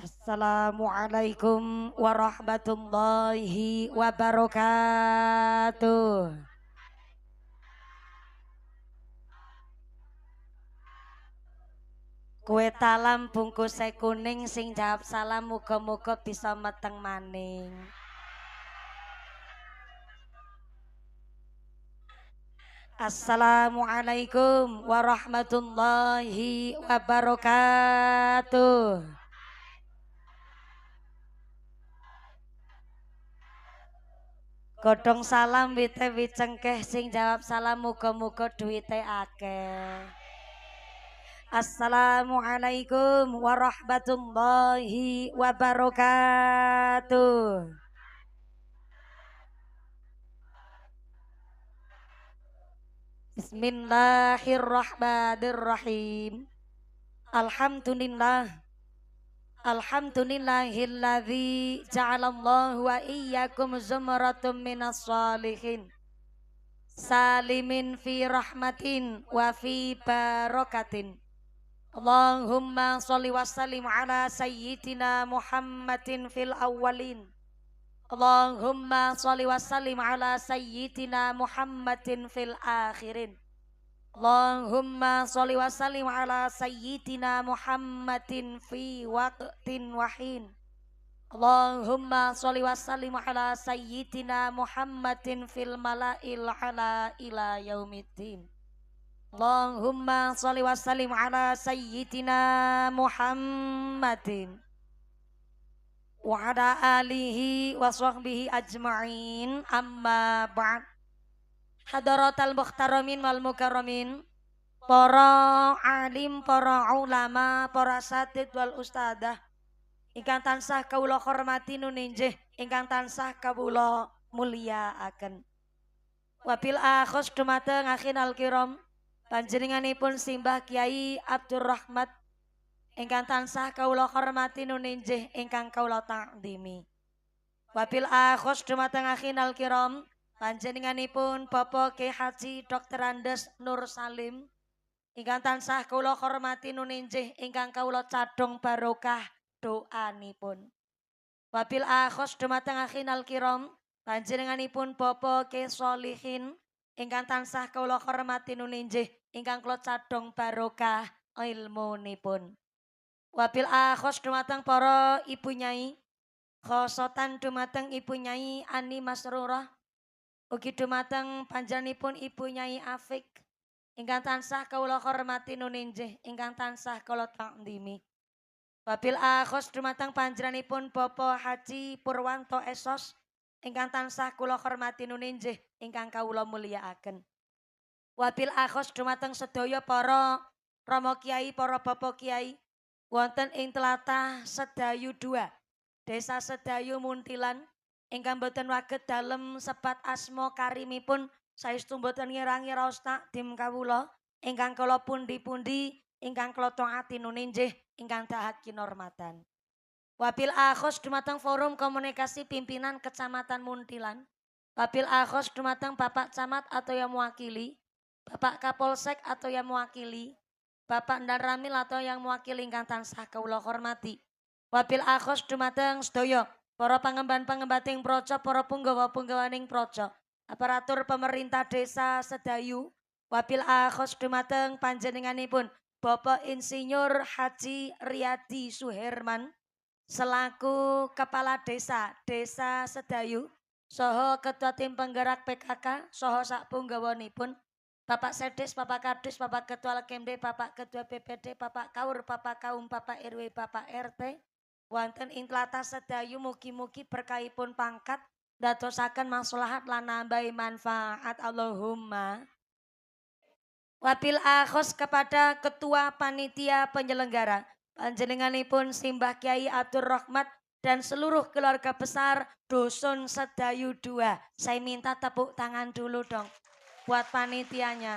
Assalamualaikum warahmatullahi wabarakatuh. Kue talam bungkus kuning sing jawab salam muga-muga bisa meteng maning. Assalamualaikum warahmatullahi wabarakatuh. Godhong salam wite wicengkeh sing jawab salam muga-muga duwite akeh. Assalamualaikum warahmatullahi wabarakatuh. Bismillahirrahmanirrahim. Alhamdulillah. Alhamdulillahilladzi ja'alallahu wa iyyakum zumratum minas shalihin. Salimin fi rahmatin wa fi barakatin. Allahumma sholli wa sallim ala sayyidina Muhammadin fil awwalin. Allahumma sholli wa sallim ala sayyidina Muhammadin fil akhirin. Allahumma sholli wa sallim ala sayyidina Muhammadin fi waqtin wahin. Allahumma sholli wa sallim ala sayyidina Muhammadin fil mala'il ala ila yaumiddin. Allahumma sholli wa sallim ala sayyidina Muhammadin wa ala alihi wa sahbihi ajma'in, amma ba'd. Hadaratal muhtaramin wal mukarramin, para alim, para ulama, para satid wal ustadah ingkang tansah kawula hormati nuninjih, ingkang tansah kawula mulyakaken. Wabil akhos dumateng akhinal kiram panjenenganipun Simbah Kyai Abdurrahmat ingkang tansah kawula hormati nuninjih, ingkang kawula takdimi. Wabil akhos dumateng akhinal kiram panjenenganipun Bapak Ki Haji Dr. Andes Nur Salim ingkang tansah kawula hormati nuninjih, ingkang kawula cadhong barokah doanipun. Wabil akhos dumateng akhinal kiram panjenenganipun Bapak Ki Sholihin ingkang tansah kawula hormati nuninjih, ingkang kawula cadhong barokah ilmunipun. Wabil akhos dumateng para ibu nyai, khosotan dumateng Ibu Nyai Ani Masrurah, ugi dumateng panjenenganipun Ibu Nyai Afik ingkang tansah kawula hormati nuninjih, ingkang tansah kawula takdimi. Wabil akhos dumateng panjenenganipun Bapak Haji Purwanto Esos ingkang tansah kawula hormati nuninjih, ingkang kawula mulyakaken. Wabil akhos dumateng sedaya para rama kiai, para bapak kiai wonten ing tlatah Sedayu 2, Desa Sedayu Muntilan ingkang boten waget dalem sebat asma karimipun saestu boten ngirangi raos takdim kawula ingkang kala pundi-pundi ingkang kala taati nuninjih, ingkang dahat kinormatan. Wabil akhos dumateng forum komunikasi pimpinan Kecamatan Muntilan. Wabil akhos dumateng Bapak Camat atau yang mewakili, Bapak Kapolsek atau yang mewakili, Bapak Ndan Ramil atau yang mewakili, ingkang tansah kawula hormati. Wabil akhos dumateng sedaya para pangemban-pangembating projo, para punggawa-punggawaning projo, aparatur pemerintah desa Sedayu. Wabil akhos dumateng panjenenganipun Bapak Insinyur Haji Riyadi Suherman selaku Kepala Desa Sedayu, saha Ketua Tim Penggerak PKK, saha sak punggawanipun Bapak Sedes, Bapak Kadis, Bapak Ketua Lekemde, Bapak Ketua BPD, Bapak Kaur, Bapak Kaum, Bapak RW, Bapak RT wonten ing tlatah Sedayu, mugi-mugi berkahipun pangkat dadosaken maslahat lan nambahi manfaat, Allahumma. Wabil akhos kepada Ketua Panitia Penyelenggara panjenenganipun Simbah Kyai Abdurrahmat dan seluruh keluarga besar Dusun Sedayu 2. Saya minta tepuk tangan dulu dong buat panitianya.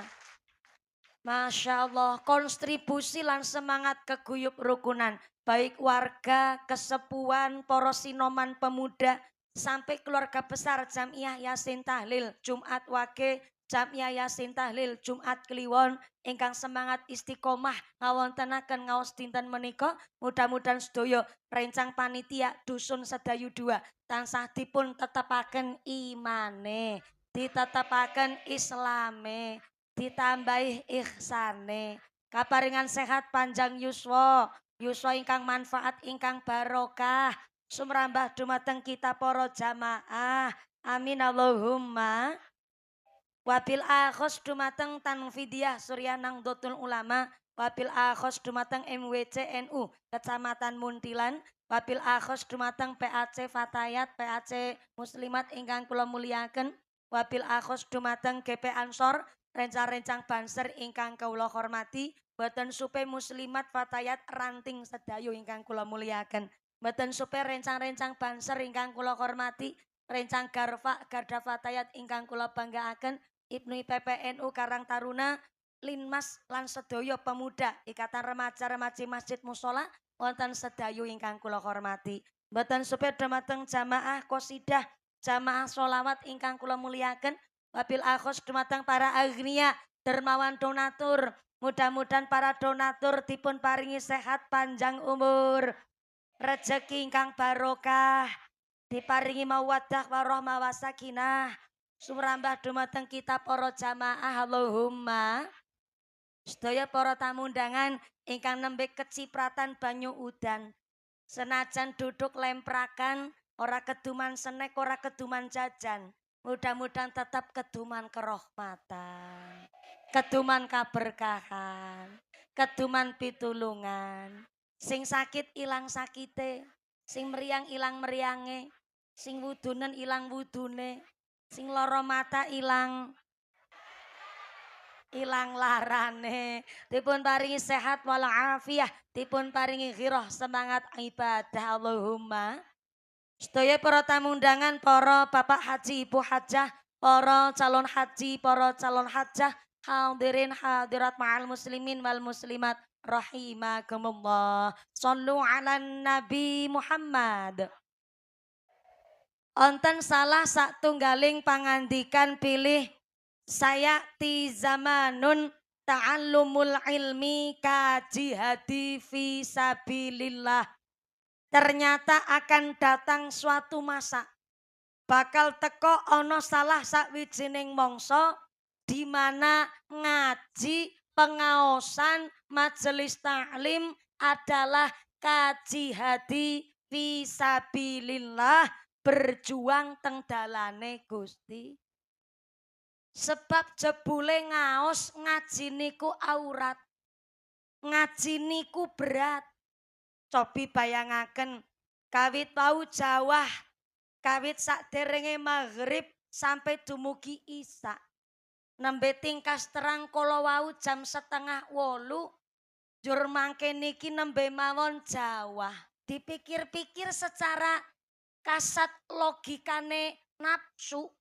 Masya Allah, kontribusi lan semangat keguyup rukunan. Baik warga, kesepuan, poros sinoman pemuda, sampai keluarga besar Jamiah Yasin Tahlil, Jumat Wage, Jamiah Yasin Tahlil, Jumat Kliwon, ingkang semangat istiqomah, ngawontenaken ngaos dinten menika, mudah-mudahan sedoyo, rencang panitia, dusun sedayu dua, tansah dipun tetepaken imane, ditetepaken islame, ditambahi ihsane, kaparingan sehat panjang yuswa, yuswa ingkang manfaat ingkang barokah, sumrambah dumateng kita para jamaah, amin Allahumma. Wabil akhos dumateng Tanfidiah Surya Nangdotul Ulama, wabil akhos dumateng MWCNU Kecamatan Muntilan, wabil akhos dumateng PAC Fatayat, PAC Muslimat ingkang kula muliaken, wabil akhos dumateng GP Ansor, rencang-rencang banser ingkang kula hormati, boten supe Muslimat Fatayat ranting sedayu ingkang kula muliaken, boten supe rencang-rencang banser ingkang kula hormati, rencang Garfa Garda Fatayat ingkang kula banggaaken, Ibnu PPNU Karang Taruna, Linmas lan sedaya pemuda Ikatan Remaja-Remaji Masjid Musola wonten sedayu ingkang kula hormati. Mboten supaya dumateng jamaah qosidah, jamaah sholawat ingkang kula muliaken, wabil akhos dumateng para agnia, dermawan donatur. Mudah-mudahan para donatur dipun paringi sehat panjang umur, rezeki ingkang barokah, diparingi mawaddah warahmah wasakinah, sumrambah dumateng kita para jamaah Allahumma. Sedaya para tamu undangan ingkang nembe kecipratan banyu udan. Senajan duduk lemprakan, ora keduman senek, ora keduman jajan. Mudah-mudahan tetap keduman kerahmatan, keduman kaberkahan, keduman pitulungan. Sing sakit ilang sakite, sing meriang ilang meriange, sing wudunen ilang wudune, sing lara mata ilang larane, dipun paringi sehat walafiah, dipun paringi ghirah semangat ibadah Allahumma. Sedaya para tamu undangan, para bapak haji, ibu hajah, para calon haji, para calon hajah, hadirin hadirat ma'al muslimin wal muslimat rahimakumullah. Shallu ala Nabi Muhammad. Onten salah satunggaling pangandikan pilih saya ti zamanun ta'allumul ilmi kajihadi fi sabilillah. Ternyata akan datang suatu masa bakal teko ono salah sakwijining mangsa di mana ngaji, pengaosan, majelis taklim adalah kajihadi fi sabilillah, berjuang teng dalane Gusti. Sebab jebule ngaos ngaji niku aurat, ngaji niku berat. Cobi bayangaken kawit wau Jawah, kawit sakderenge maghrib sampai dumugi isya. Nembe tingkas terang kala wau jam 7:30, jur mangke niki nembe mawon Jawah. Dipikir-pikir secara kasat logikane nafsu,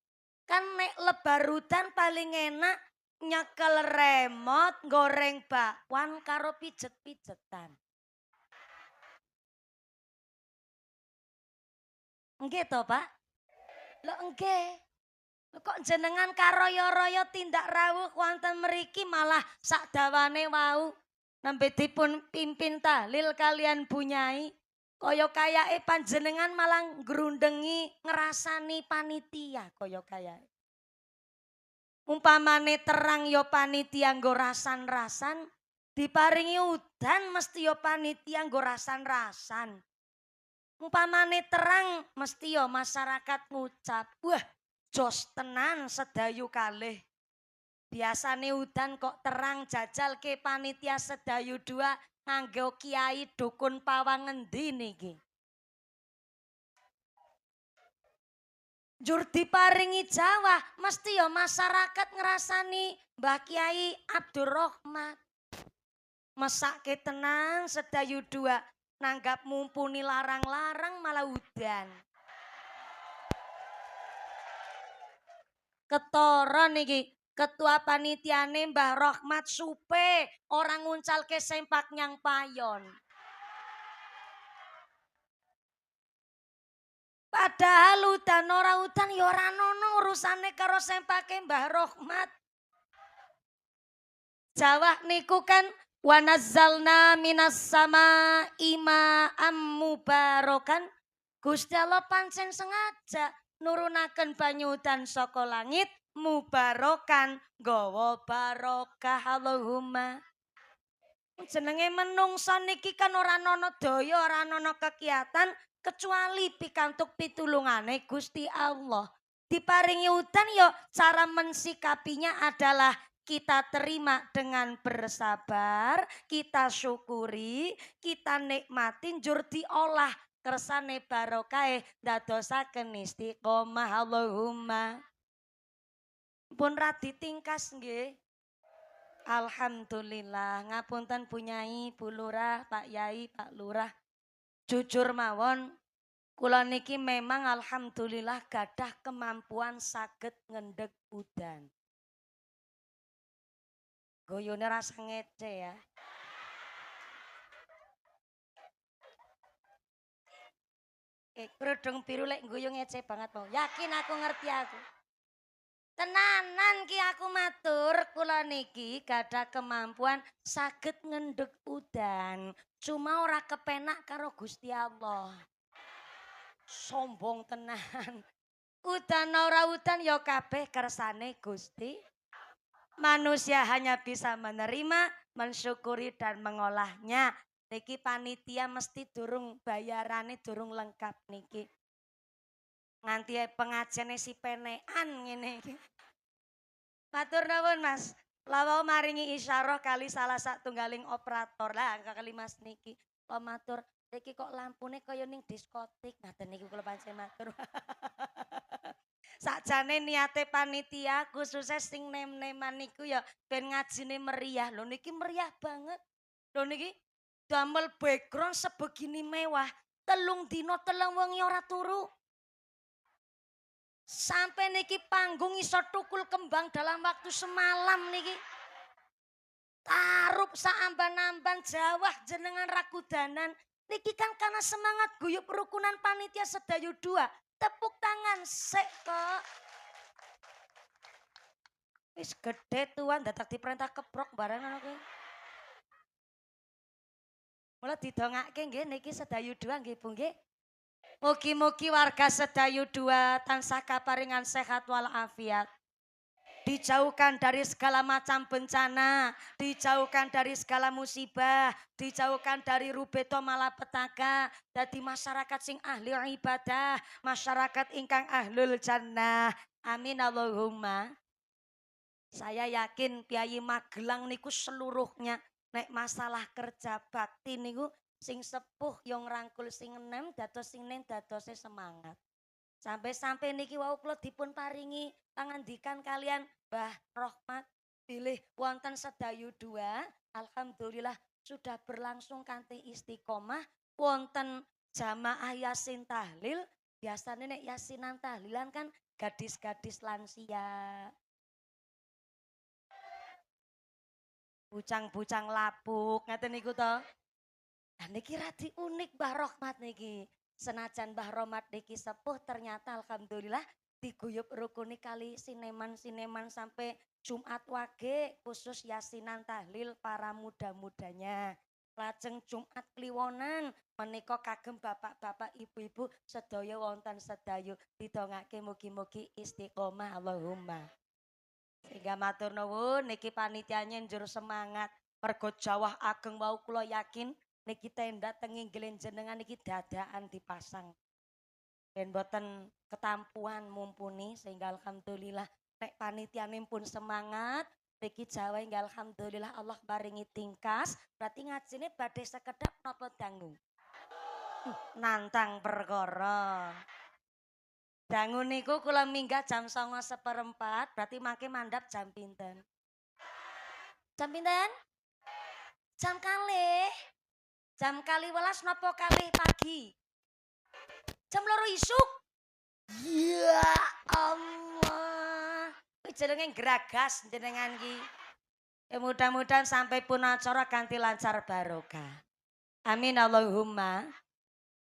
kan nek lebarudan paling enak nyekel remote, goreng bakwan karo pijet-pijetan. Nggih to, Pak? Lho nggih. Kok jenengan karoyo-royo tindak rawuh wonten mriki malah sak dawane wau nembe dipun pimpin tahlil kalian bunyai. Kaya kayake panjenengan malah ngrundengi ngrasani panitia kaya kayake. Umpamane terang ya panitia nggo rasan-rasan, diparingi udan mesti ya panitia nggo rasan-rasan. Umpamane terang mesti ya masyarakat ngucap, wah jos tenan sedayu kalih. Biasane udan kok terang jajal ke panitia sedayu dua nganggo kiai dukun pawang ngendi niki. Jur diparingi Jawa mesti ya masyarakat ngerasani Mbah Kiai Abdurrahman. Mesake tenan sedayu dua nanggap mumpuni larang-larang malah udan. Ketara niki Ketua panitiane Mbah Rohmat supe orang nguncalke sempak nyang payon. Padahal udan ora udan ya ora ono urusane karo sempake Mbah Rohmat. Jawa niku kan wa nazzalna minas sama ma'am mubarakan. Gusti Allah pancen sengaja nurunaken banyu udan saka langit mubarakan gawa barokah Allahumma. Jenenge menungso niki kan ora ana daya ora ana kegiatan kecuali pikantuk pitulungane Gusti Allah. Diparingi udan yo cara mensikapinya adalah kita terima dengan bersabar, kita syukuri, kita nikmati njur diolah kersane barokah dadosaken istiqomah Allahumma. Pun ra ditingkas nggih. Alhamdulillah, ngapunten Bu Nyai, Bu Lurah, Pak Yai, Pak Lurah. Jujur mawon, kula niki memang alhamdulillah gadah kemampuan saged ngendheg udan. Goyone rasa ngece ya. Kerudung biru lek guyu ngece banget mau. Yakin aku ngerti aku. Tenanan ki aku matur kula niki gadah kemampuan saged ngendheg udan. Cuma ora kepenak karo Gusti Allah. Sombong tenan. Udan ora udan ya kabeh kersane Gusti. Manusia hanya bisa menerima, mensyukuri dan mengolahnya. Niki panitia mesti durung bayarane durung lengkap niki. Nganti pengajiane si penekan ngene iki. Matur nuwun Mas. Lawa maringi isyarah kali salah satunggaling operator lah kali Mas niki. Kok matur iki kok lampune kaya ning diskotik. Ngaten niki kula pancen matur. Sakjane niate panitia khususnya sing nem-neman niku ya ben ngajine meriah. Lho niki meriah banget. Lho niki damel background sebegini mewah. Telung dino telung wengi ora turu. Sampai niki panggung iso tukul kembang dalam waktu semalam niki. Tarup saamban-amban Jawah jenengan rakudanan. Niki kan karena semangat guyup rukunan panitia Sedayu 2. Tepuk tangan sek kok. Wis gede tuan dadak diperintah keprok barang ngono kuwi. Mula didongake nggih niki Sedayu 2 nggih Bu nggih. Mugi-mugi warga Sedayu 2 tansah kaparingan sehat walafiat. Dijauhkan dari segala macam bencana, dijauhkan dari segala musibah, dijauhkan dari rubeto malapetaka, dadi masyarakat sing ahli ibadah, masyarakat ingkang ahlul jannah. Amin Allahumma. Saya yakin Piyayi Magelang niku seluruhnya nek masalah kerja bakti niku sing sepuh yang rangkul sing enem dados sing nen dadose semangat. Sampai-sampai niki wau kula dipun paringi pangandikan kalian Mbah Rohmat pilih wonten Sedayu 2. Alhamdulillah sudah berlangsung kanthi istiqomah wonten jamaah Yasin tahlil. Biasanya nek yasinan tahlilan kan gadis-gadis lansia. Bucang-bucang lapuk ngaten niku to. Nah, niki radi unik Mbah Rohmat niki. Senajan Mbah Rohmat niki sepuh ternyata alhamdulillah diguyup rukuni kali sineman-sineman sampai Jumat Wage khusus yasinan tahlil para muda-mudanya. Lajeng Jumat Kliwonan menika kagem bapak-bapak ibu-ibu sedaya wonten Sedayu didongake mugi-mugi istiqomah Allahumma. Sehingga matur nuwun niki panitianya njur semangat mergo Jawah ageng wau kula yakin niki tenda tenginggilin jenengan niki dadaan dipasang. Ben boten ketampuan mumpuni sehingga alhamdulillah nek panitiane pun semangat niki Jawa hingga alhamdulillah Allah paringi tingkas berarti ngajine badhe sekedap napa dangu. Nantang perkara. Dangu niku kula minggah jam 09.15 berarti mangke mandap jam pinten? Jam pinten? Jam kalih. Jam kali 12 napa kalih pagi? Jam 2 isuk. Ya Allah. jenenge geragas jenengan ki. Ya mudah-mudahan sampai pun acara kanthi lancar barokah. Amin Allahumma.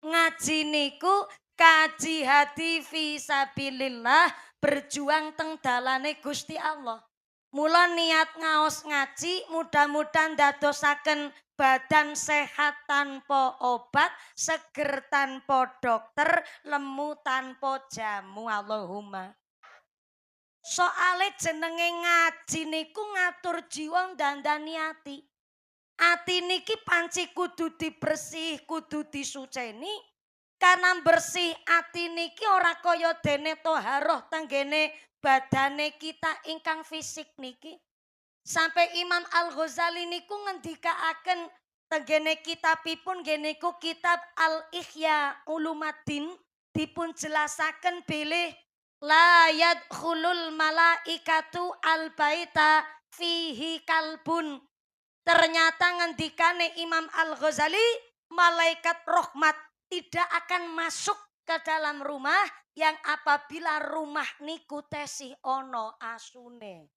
Ngaji niku kaji hati fisabilillah, berjuang teng dalane Gusti Allah. Mula niat ngaos ngaji mudah-mudahan dadosaken badan sehat tanpa obat, seger tanpa dokter, lemu tanpa jamu. Allahumma. Soale jenenge ngaji niku ngatur jiwa dandani ati. Ati niki panci kudu dibersih, kudu disuceni. Karena bersih ati niki ora kaya dene toharoh tenggene badane kita ingkang fisik niki. Sampai Imam Al-Ghazali niku ngendikaaken tenggene kitabipun geniku kitab Al-Ihya Ulumaddin dipun jelasaken bilih la yadkhulul malaikatu al-baita fihi kalbun. Ternyata ngendikane Imam Al-Ghazali, malaikat rahmat tidak akan masuk ke dalam rumah yang apabila rumah niku tesih ono asune.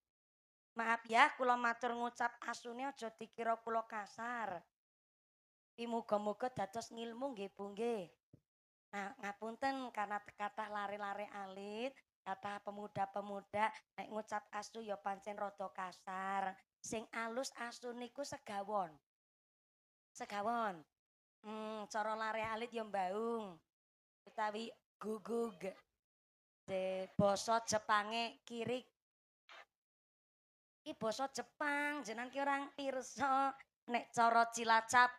Maaf ya, kula matur ngucap asune aja dikira kula kasar. Muga-muga dados ngilmu nggih Bu nggih. Nah, ngapunten karena kathah lare-lare alit, kathah pemuda-pemuda nek ngucap asu ya pancen rada kasar. Sing alus asu niku segawon. Segawon. Cara lare alit ya mbaung. Utawi gugug. De basa Jepange kirik. Iki basa Jepang, jenengan ki orang pirsa. Nek cara Cilacap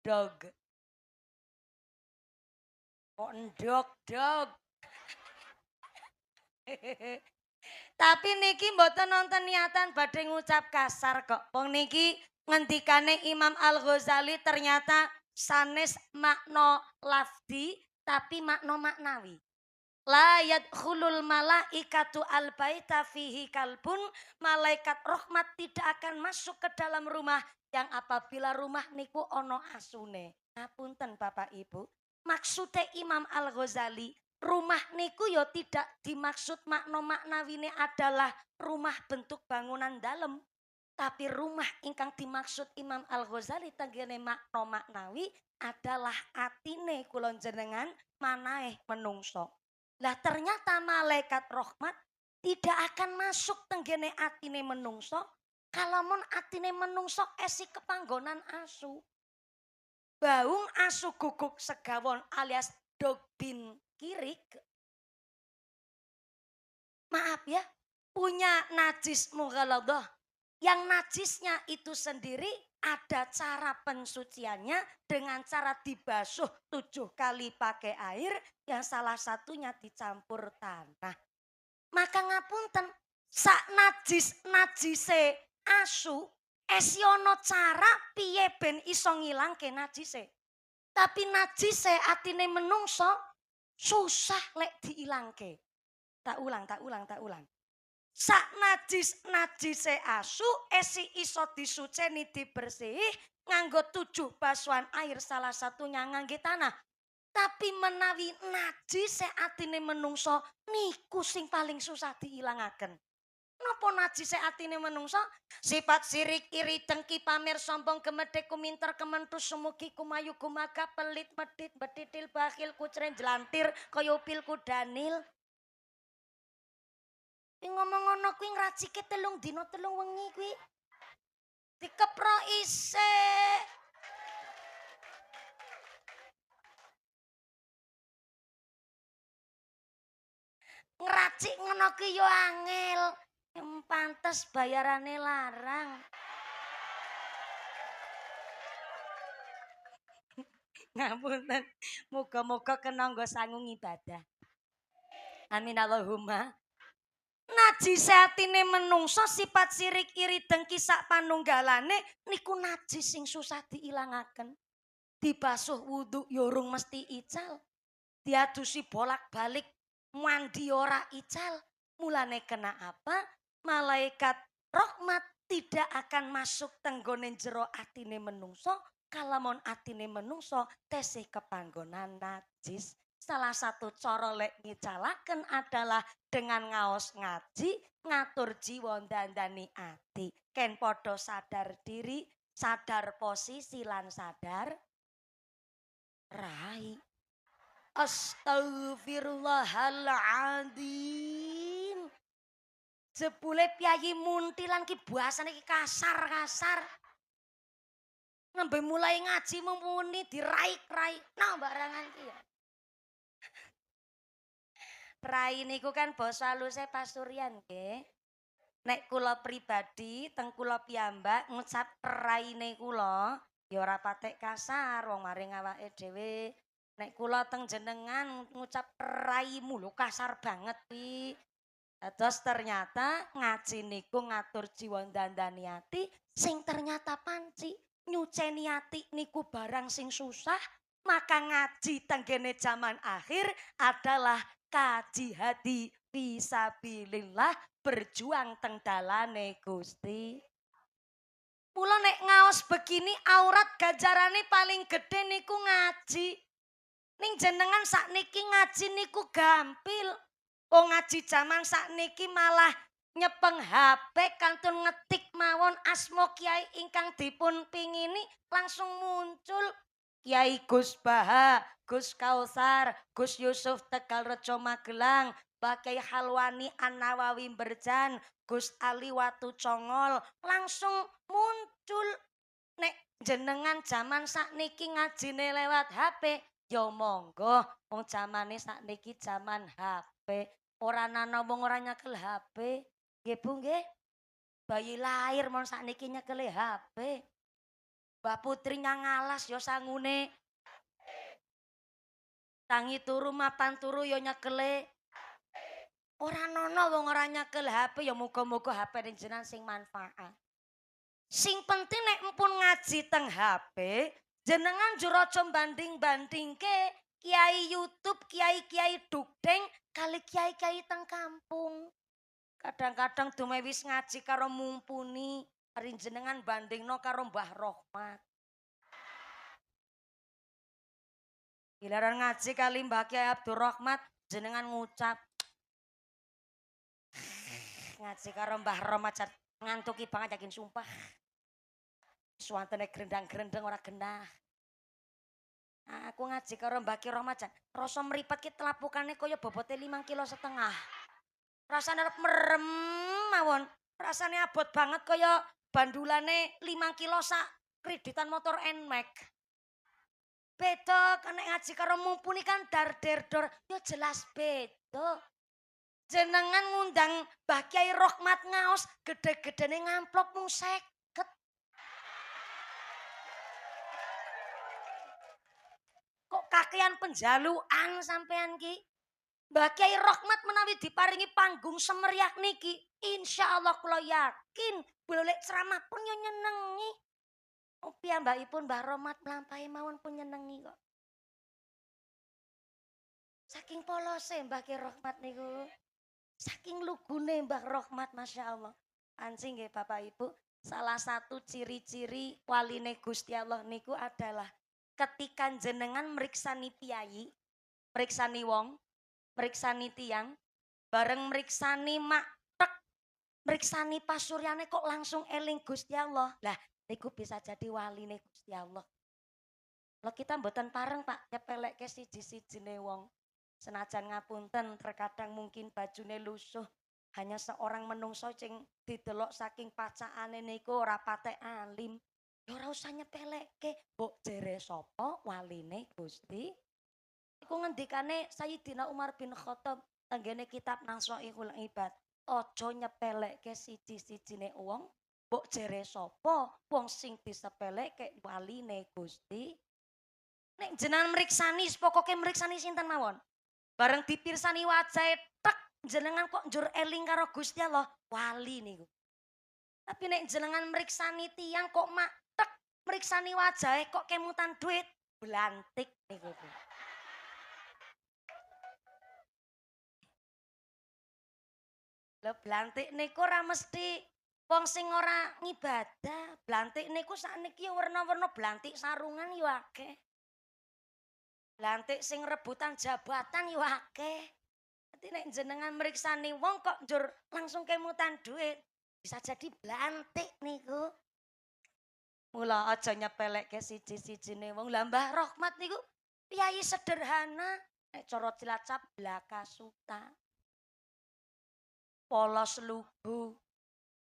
dog. Kok ndog-dog. Tapi niki mboten nonton niatan badhe ngucap kasar kok. Wong niki ngendikane Imam Al-Ghazali ternyata sanes makna lafdi tapi makna maknawi. La yadkhulul malaikatu al-baita fihi kalbun, malaikat rahmat tidak akan masuk ke dalam rumah yang apabila rumah niku ono asune. Ngapunten Bapak Ibu, maksudnya Imam Al-Ghazali rumah niku yo tidak dimaksud makna maknawine adalah rumah bentuk bangunan dalam. Tapi rumah ingkang dimaksud Imam Al-Ghazali tenggene makna maknawi adalah atine kula jenengan manaeh menungso. Lah ternyata malaikat rahmat tidak akan masuk tenggene atine menungso kalamun atine menungso esi kepanggonan asu. Baung asu guguk segawon alias dogbin kirik. Maaf ya, punya najis mughaladah. Yang najisnya itu sendiri ada cara pensuciannya dengan cara dibasuh 7 kali pakai air yang salah satunya dicampur tanah. Maka ngapunten, sak najise asu esiono cara piye ben iso ngilangke najise. Tapi najise atine menungso susah lek diilangke. Tak ulang. Sak najise asu esi iso disuceni dibersih nganggo 7 basuhan air salah satunya ngangge tanah. Tapi menawi najise atine menungso niku sing paling susah diilangaken. Napa najise atine menungso? Sifat sirik, iri, dengki, pamer, sombong, gemedhe, kuminter, kementus, sumugi, kumayu, gumaga, pelit, medit, betitil, bakhil, kucren, jelantir, kaya upil, kudanil. Ngomong ngono kuwi ngracike 3 dina 3 wengi kuwi. Dikepro isik. Ngracik ngono kuwi yo angel. Pantes bayarane larang. Ngapunten. Muga-muga kena nggo sangu ibadah. Amin Allahumma. Najis atine menungso sifat sirik iri dengki sak panunggalane niku najis sing susah diilangaken. Dibasuh wudu yorung mesti ical. Diadusi bolak-balik mandi ora ical. Mulane kena apa? Malaikat rahmat tidak akan masuk tenggone jero atine menungso. Kalamun atine menungso tesih kepanggonan najis. Salah satu cara lek ngicalaken adalah dengan ngaos ngaji, ngatur jiwa dandani ati. Ken podo sadar diri, sadar posisi lan sadar rai. Astagfirullahaladzim. Jebule piyayi muntilan ki bahasane ki kasar-kasar. Nembe mulai ngaji mumpuni diraik-raik. Nah barangan ki ya. Rai niku kan basa haluse Pasurian nggih. Nek kula pribadi teng kula piyambak ngucap raine kula ya ora patek kasar wong maring awake dhewe. Nek kula teng jenengan ngucap raimu lho kasar banget iki. Terus ternyata ngaji niku ngatur jiwa dandani ati sing ternyata panci nyuceni ati niku barang sing susah, maka ngaji tenggene zaman akhir adalah kaji hati fisabilillah berjuang teng dalane Gusti. Mula nek ngaos begini aurat gajarane paling gede niku ngaji. Ning jenengan sakniki ngaji niku gampil. Wong ngaji jaman sakniki malah nyepeng HP kantun ngetik mawon asma kiai ingkang dipun pingini langsung muncul. Kiai Gus Baha, Gus Kausar, Gus Yusuf Tegal Rejo Magelang, Bakai Halwani An-Nawawi Berjan, Gus Ali Watu Congol, langsung muncul. Nek jenengan jaman sakniki ngajine lewat HP, ya monggo wong jamane sakniki jaman HP. Ora ana wong ora nyekel HP. Nggih Bu nggih. Bayi lahir mon sakniki nyekel HP. Mbak Putri ngangalas ya sangune. Tangi turu mapan turu ya nyekele. Ora ana wong ora nyekel HP ya muga-muga HP ning jenengan sing manfaat. Sing penting nek empun ngaji teng HP, jenengan jero aja banding-bandingke kiai YouTube, kiai-kiai dugdeng kali kiai-kiai teng kampung. Kadang-kadang dumewis ngaji karo mumpuni, ari jenengan bandingno karo Mbah Rohmat. Giliran ngaji kali Mbah Kiai Abdul Rahmat, jenengan ngucap ngaji karo Mbah Rohmat ngantuki banget yakin sumpah. Suwantene grendang-grendeng ora genah. Aku ngaji karo Mbah Ki Rohmat jan, rasa mripat ki telapukane kaya bobote 5,5 kilo. Rasane arep merem mawon. Rasane abot banget kaya bandulane 5 kilo sak kreditan motor Nmax. Beda kena ngaji karo mumpuni kan dar der dor, ya jelas beda. Jenengan ngundang Mbah Kiai Rohmat ngaos gede-gedene ngamplop mung 50. Kok kakean penjaluan sampean ki? Mbah Kiai Rohmat menawi diparingi panggung semeriak niki, insyaallah kula yakin boleh ceramah pun yo nyenengi. Piyambakipun Mbah Rohmat mlampahi mawon pun nyenengi kok. Saking polose Mbah Kiai Rohmat niku. Saking lugune Mbah Rohmat masyaallah. Anjing nggih Bapak Ibu, salah satu ciri-ciri waline Gusti Allah niku adalah ketika jenengan meriksani piyayi, meriksani wong, meriksani tiang, bareng meriksani maktek, meriksani pasuryane kok langsung eling Gusti Allah. Lah, niku bisa jadi waline Gusti Allah. Lo kita mboten pareng Pak, nyepelekke siji-sijine wong. Senajan ngapunten terkadang mungkin bajune lusuh, hanya seorang menungso sing didelok saking pacaane niku ora patek alim. Ya ora usah nyepelekke, mbok jere sapa waline Gusti. Iku ngendikane Sayyidina Umar bin Khattab tenggene kitab Nasaikhul Ibad. Aja nyepelekke siji-sijine wong, mbok jere sapa wong sing disepelekke waline Gusti. Nek jenengan mriksani pokoke mriksani sinten mawon. Bareng dipirsani wajahe tek jenengan kok njur eling karo Gusti Allah, wali niku. Tapi nek jenengan mriksani tiyang kok mak tek mriksani wajahe kok kemutan duit, blantik niku. Lho blantik niku ora mesti wong sing ora ngibadah. Blantik niku sakniki ya werna-werna blantik sarungan ya akeh. Lantik sing rebutan jabatan yo akeh. Dadi nek jenengan mriksani wong kok njur langsung kemutan duit, bisa jadi blantik niku. Mula aja nyepelekke siji-sijine wong. Lah Mbah Rohmat niku piyai sederhana, nek cara Cilacap Blakasuta. Polos lugu.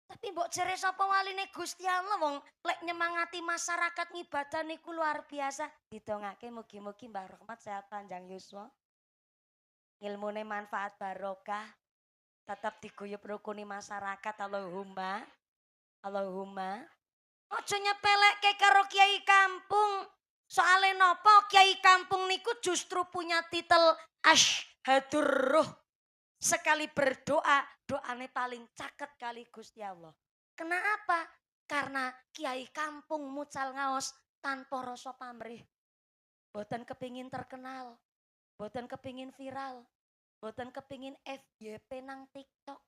Tapi mbok jere sapa waline Gusti Allah wong lek nyemangati masyarakat ngibadah niku luar biasa. Didongake mugi-mugi Mbah Rohmat sehat panjang yuswa. Ilmune manfaat barokah. Tetap diguyub rukuni masyarakat. Allahumma. Allahumma. Aja nyepelekke karo kiai kampung. Soale nopo kiai kampung niku justru punya titel Asyhadur Ruh. Sekali berdoa, doane paling caket kali Gusti Allah. Kenapa? Karena kiai kampung mucal ngaos tanpa rasa pamrih. Boten kepingin terkenal, boten kepingin viral, boten kepingin FYP nang TikTok,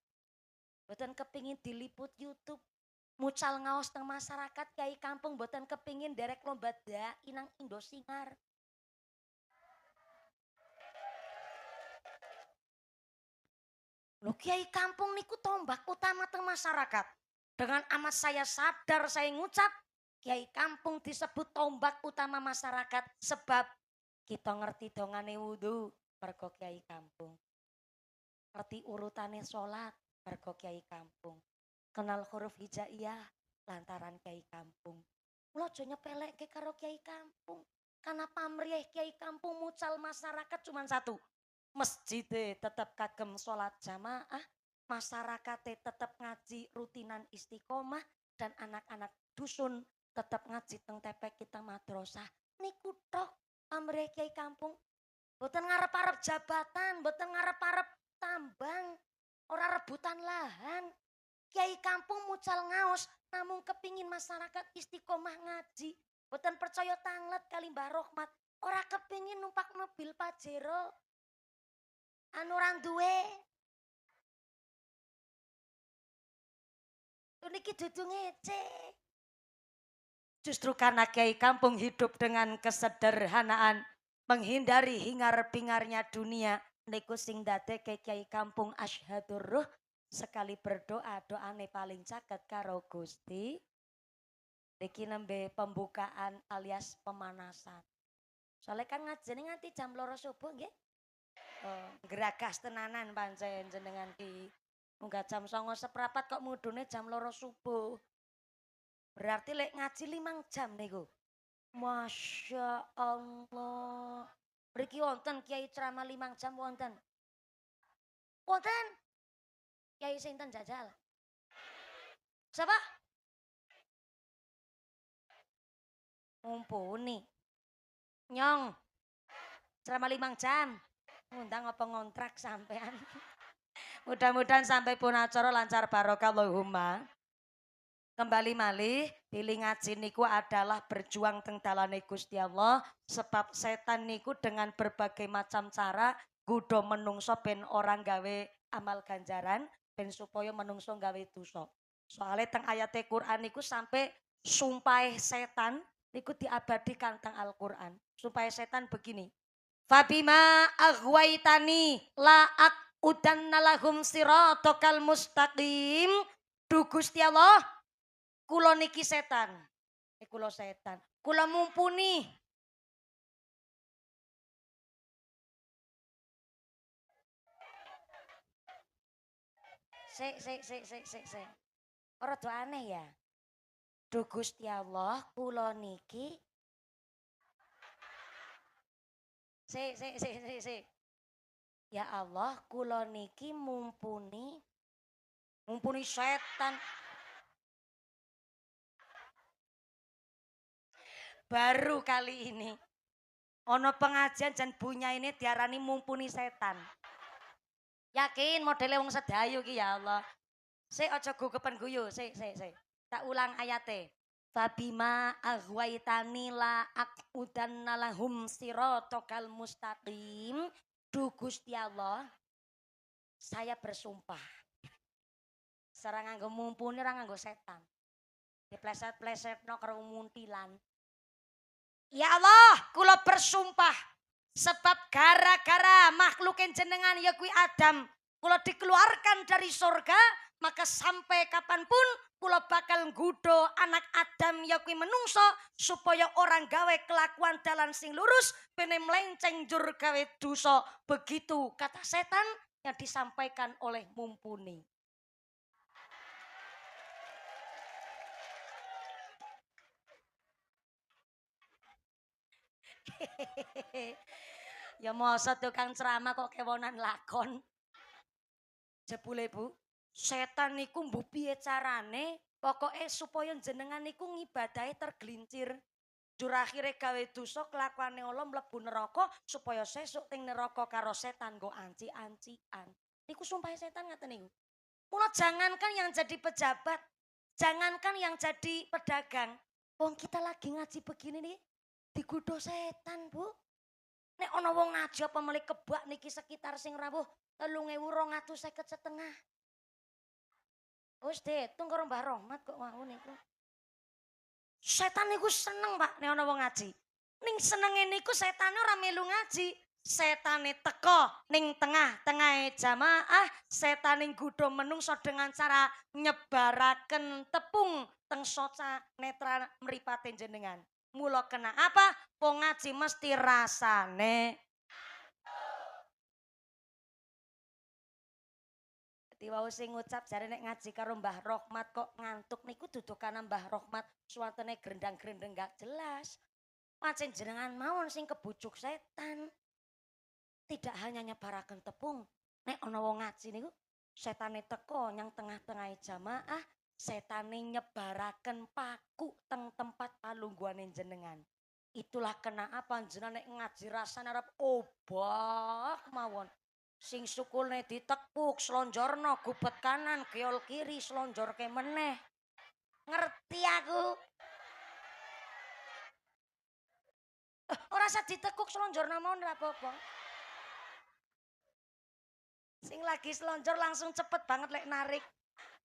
boten kepingin diliput YouTube. Mucal ngaos teng masyarakat kiai kampung boten kepingin derek lomba dai nang Indosiar. Loh kiai kampung niku tombak utama teng masyarakat. Dengan amat saya sadar saya ngucap, kiai kampung disebut tombak utama masyarakat sebab kita ngerti dongane wudu mergo kiai kampung. Ngerti urutane salat mergo kiai kampung. Kenal huruf hijaiyah lantaran kiai kampung. Mula aja nyepelekke karo kiai kampung. Karena pamrih kiai kampung mucal masyarakat cuma satu. Masjid tetap kagem sholat jamaah, masyarakat tetap ngaji rutinan istiqomah, dan anak-anak dusun tetap ngaji teng tepek kita madrasah. Niku tok pamrih kiai kampung. Boten ngarep-arep jabatan, boten ngarep-arep tambang, ora rebutan lahan. Kiai kampung mucal ngaos, namun kepingin masyarakat istiqomah ngaji. Boten percaya tanglet kali Mbah Rohmat, ora kepingin numpak mobil Pajero. Anu orang duwe. Niki dudu ngece. Justru karena kiai kampung hidup dengan kesederhanaan, menghindari hingar-bingarnya dunia, niku sing dadeke kiai kampung Asyhadur Ruh, sekali berdoa doane paling caket karo Gusti. Niki nembe pembukaan alias pemanasan. Soalnya kan ngajeni nganti jam 2 subuh nggih. Geragas tenanan pancen jenengan ki. Munggah jam 09.15 kok mudune jam 2 subuh. Berarti lek ngaji 5 jam niku. Masya Allah. Mriki wonten kiai ceramah 5 jam wonten. Wonten. Kiai sinten jajal? Siapa? Mumpuni. Nyong. Ceramah 5 jam. Ngundang apa ngontrak sampean. Mudah-mudahan sampai pun acara lancar barokah Allahumma. Kembali malih pilih ngaji niku adalah berjuang teng dalane Gusti Allah sebab setan niku dengan berbagai macam cara gudo menungso ben orang gawe amal ganjaran ben supaya menungso gawe dosa. Soalnya teng ayat Quran niku sampai sumpah setan niku diabadikan teng Al-Quran. Sumpah setan begini. Fabima aghwaitani la aqudanna lahum siratal mustaqim. Du Gusti Allah, kula niki setan. Kula setan. Kula mumpuni. Sik. Ora do aneh ya. Du Gusti Allah, kula niki Sik. Ya Allah, kula niki mumpuni setan. Baru kali ini ono pengajian jan bunya ini diarani mumpuni setan. Yakin modele wong sedayu ki ya Allah. Sik aja gugepen guyu, sik. Tak ulang ayate. Fabima aghwaitani la aqudanna lahum siratal mustaqim. Du Gusti Allah, saya bersumpah. Sareng nganggo mumpuni ora nganggo setan. Dipleset-plesetno karo muntilan. Ya Allah, kula bersumpah Sebab gara-gara makhluk yang jenengan ya kui Adam. Kalau dikeluarkan dari surga, maka sampai kapanpun kula bakal nggudo anak Adam ya kui menungso supaya orang gawe kelakuan dalan sing lurus bene melenceng jur gawe dosa. Begitu kata setan yang disampaikan oleh Mumpuni. Ya masa tukang ceramah kok kewonan lakon. Jebule Bu, setan niku mbuh piye carane pokoke supaya jenengan niku ngibadahi tergelincir. Jur akhire gawe dosa kelakuane ala mlebu neraka supaya sesuk teng neraka karo setan nggo anci-ancian. Niku sumpah setan ngaten niku. Mula jangankan yang jadi pejabat, jangankan yang jadi pedagang. Wong kita lagi ngaji begini nih, digodho setan, Bu. Nek ana wong ngaji apa melih kebak niki sekitar sing rawuh 3.250 setengah. Wis diitung karo Mbah Rahmat kok mau niku. Setan niku seneng, Pak, nek ana wong ngaji. Ning senenge niku setane ora melu ngaji. Setane teko ning tengah-tengahe jamaah, setane nggodha menungso dengan cara nyebaraken tepung teng soca netra mripate jenengan. Mula kena apa? Wong ngaji mesti rasane. Dadi wau sing ngucap jare nek ngaji karo Mbah Rahmat kok ngantuk niku dudukan Mbah Rahmat suwatene grendang-grendeng gak jelas. Pancen jenengan mawon sing kebujuk setan. Tidak hanya nyebaraken tepung, nek ana wong ngaji niku setane teko nyang tengah-tengahe jamaah, setane nyebaraken paku teng tempat palungguhane jenengan. Itulah kenapa jenengan nek ngaji rasane arep obah mawon. Sing sukulne ditekuk, slonjorno gubet kanan, geol kiri, slonjorke meneh. Ngerti aku. Ora usah ditekuk slonjorno mawon ora apa-apa. Sing lagi selonjor langsung cepet banget lek narik.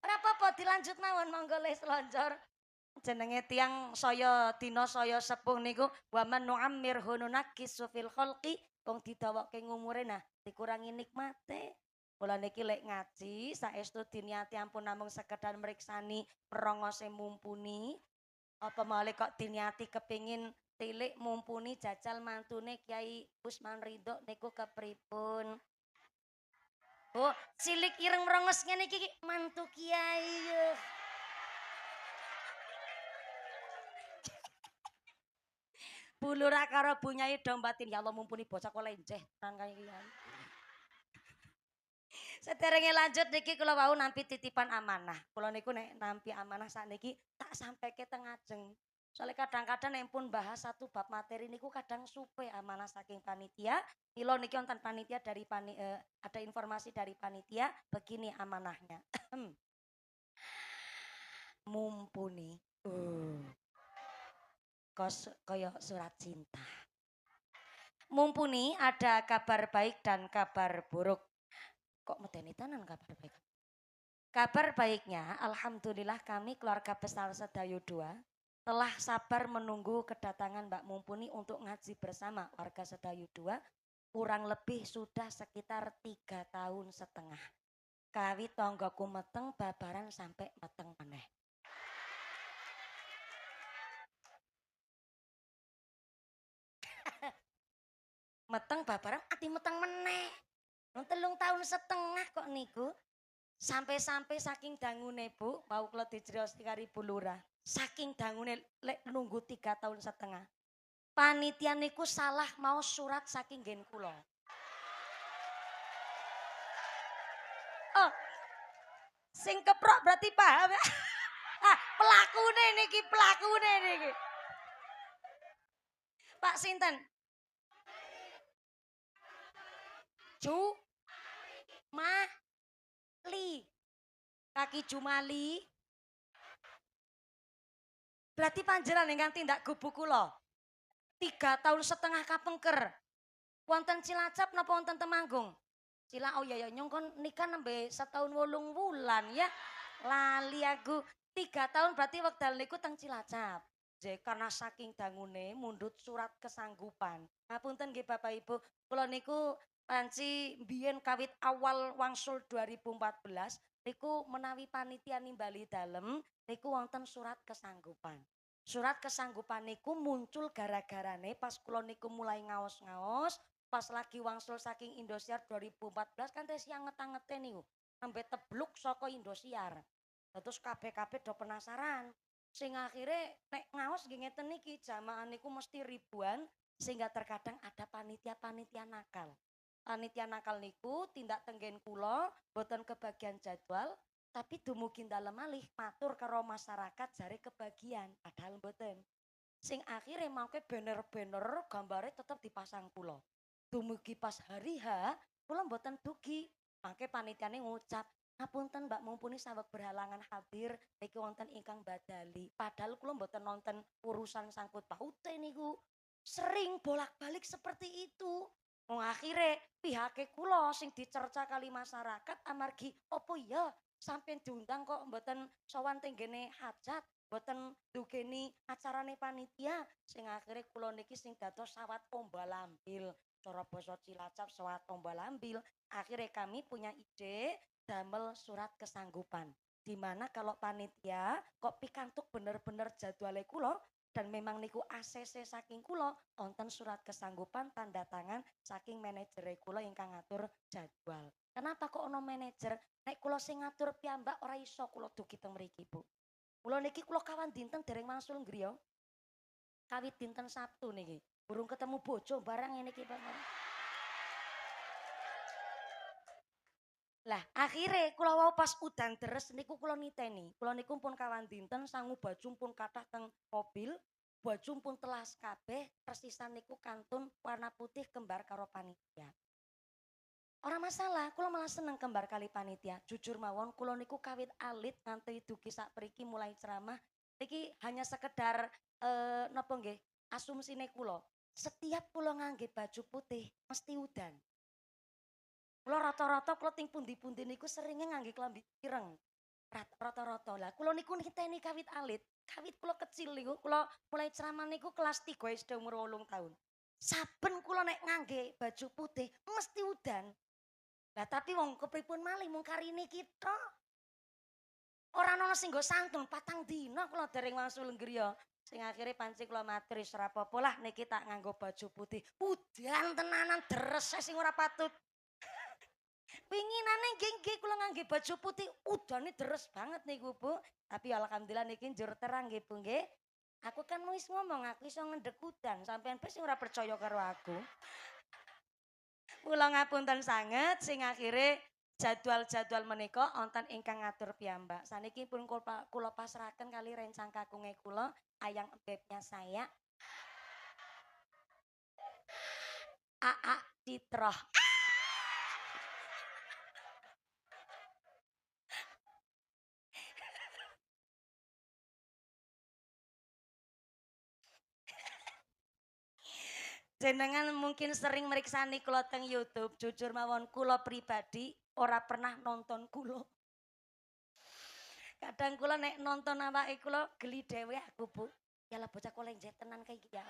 Ora apa-apa dilanjut mawon monggo le selonjor. Jenenge tiang saya dina saya sepuh niku wa man nu'ammir hununakis fil khalqi wong didawoke ngumure nah dikurangi nikmate. Kula niki lek ngaji saestu diniati ampun namung sekedar mriksani perongose Mumpuni. Apa malih kok diniati kepingin tilik Mumpuni jajal mantune Kiai Usman Ridho niku kepripun? Oh, cilik ireng merongos ngene iki mantu Kiai. Bulura karo bunyai dombatin ya Allah Mumpuni bocah kok lenjeh tenan kaya iki. Sederenge lanjut niki kula wau nampi titipan amanah. Kula niku nek nampi amanah sakniki tak sampeke teng ajeng. Soalnya kadang-kadang nek pun bahas satu bab materi niku kadang supe amanah saking panitia. Kilo niki wonten panitia dari ada informasi dari panitia begini amanahnya. Mumpuni. Kaya surat cinta. Mumpuni ada kabar baik dan kabar buruk. Kok medeni tenan kabar baik? Kabar baiknya, alhamdulillah kami keluarga besar Sedayu 2 telah sabar menunggu kedatangan Mbak Mumpuni untuk ngaji bersama warga Sedayu 2 kurang lebih sudah sekitar 3,5 tahun. Kawi tonggoku meteng babaran sampai meteng meneh. Meteng babaran ati meteng meneh. 3,5 tahun kok niku. Sampai-sampai saking dangune Bu, mau kula dijrios karo Ibu Lurah. Saking dangune lek nunggu 3,5 tahun. Panitia niku salah mau surat saking nggen kula. Oh. Sing keprok berarti paham ya. Pelakune niki. Pak sinten? Jumali. Kaki Jumali. Berarti panjenengan ingkang tindak gubuk kula. 3,5 tahun kapengker. Wonten Cilacap napa wonten Temanggung? Oh ya nyong kon nikah nembe 1 tahun 8 bulan ya. Lali aku 3 tahun berarti wekdal niku teng Cilacap. karena saking dangune mundut surat kesanggupan. Ngapunten nggih Bapak Ibu, kula niku panci biyen kawit awal wangsul 2014 niku menawi panitia nimbali dalem niku wonten surat kesanggupan. Surat kesanggupan niku muncul gara-garane pas kula niku mulai ngaos-ngaos, pas lagi wangsul saking Indosiar 2014 kan tes yang ngetang-ngete niku. Sampai tebluk saka Indosiar. Terus kabeh-kabeh do penasaran. Sing akhirnya nek ngaos nggih ngeten niki jamaah niku mesti ribuan sehingga terkadang ada panitia-panitia nakal. Panitia nakal niku tindak tenggen kula boten kebagian jadwal tapi dumugi dalem malih matur karo masyarakat jare kebagian padahal boten. Sing akhirnya mangke banner-banner gambare tetep dipasang kula. Dumugi pas hari H kula mboten dugi. Mangke panitiane ngucap, "Ngapunten Mbak mumpuni saweg berhalangan hadir niki wonten ingkang badali." Padahal kula mboten nonton urusan sangkut paute niku. Sering bolak-balik seperti itu. Wong akhire pihake kula sing dicerca kali masyarakat amargi opo ya sampeyan diundang kok mboten sowan teng gene hajat, mboten ndugeni acarane panitia. Sing akhire kula niki sing dados sawat ombalambil. Cara basa Cilacap sawat ombalambil. Akhirnya kami punya ide damel surat kesanggupan. Di mana kalau panitia kok pikantuk bener-bener jadwale kulo dan memang niku ACC saking kulo wonten surat kesanggupan tanda tangan saking manajer kulo ingkang ngatur jadwal. Kenapa kok ono manajer? Nek kulo sing ngatur piyambak ora iso kulo dugi teng mriki, Bu. Kulo niki kulo kawan dinten dereng wangsul griya. Kawit dinten Sabtu niki. Burung ketemu bojo barang ini iki, Pak. Lah akhirnya kula wau pas udan deres niku kula niteni. Kula niku pun kawan dinten sangu baju pun kathah teng mobil, baju pun telas kabeh, persisan niku kantun warna putih kembar karo panitia. Ora masalah, kula malah seneng kembar kali panitia. Jujur mawon kula niku kawit alit nganti dugi sapriki mulai ceramah. Niki hanya sekedar napa nggih, asumsine kula. Setiap kula ngangge baju putih mesti udan. Kula rata-rata kula ting pundi-pundi niku seringe ngangge klambi ireng. Rata-rata lah kula niku niteni kawit alit. Kawit kula kecil niku kula mulai ceramah niku kelas 3 SD umur 8 tahun. Saben kula nek ngangge baju putih mesti udan. Lah tapi wong kepripun malih mung karine kita. Ora ana sing nggo santun patang dina kula dereng wangsul griya. Sing akhire panci kula matur wis ora apa-apa lah niki tak nganggo baju putih. Udan tenanan deres sing ora patut. Pinginane nggih kula ngangge baju putih, udane deres banget niku, Bu. Tapi alhamdulillah niki njur terang nggih, Bu nggih. Aku kan wis ngomong aku iso ngendhek udan, sampean wis ora percaya karo aku. Kula ngapunten sanget sing akhire jadwal-jadwal menika wonten ingkang ngatur piyambak. Saniki pun kula pasrahaken kali rencang kakunge kula, ayang bebnya saya. AA Citroh. Jenengan mungkin sering meriksani kula teng YouTube. Jujur mawon kula pribadi ora pernah nonton kula. Kadang kula nek nonton awake kula geli dhewe aku, Bu. Yalah bocah kolenjet tenan kayak ya.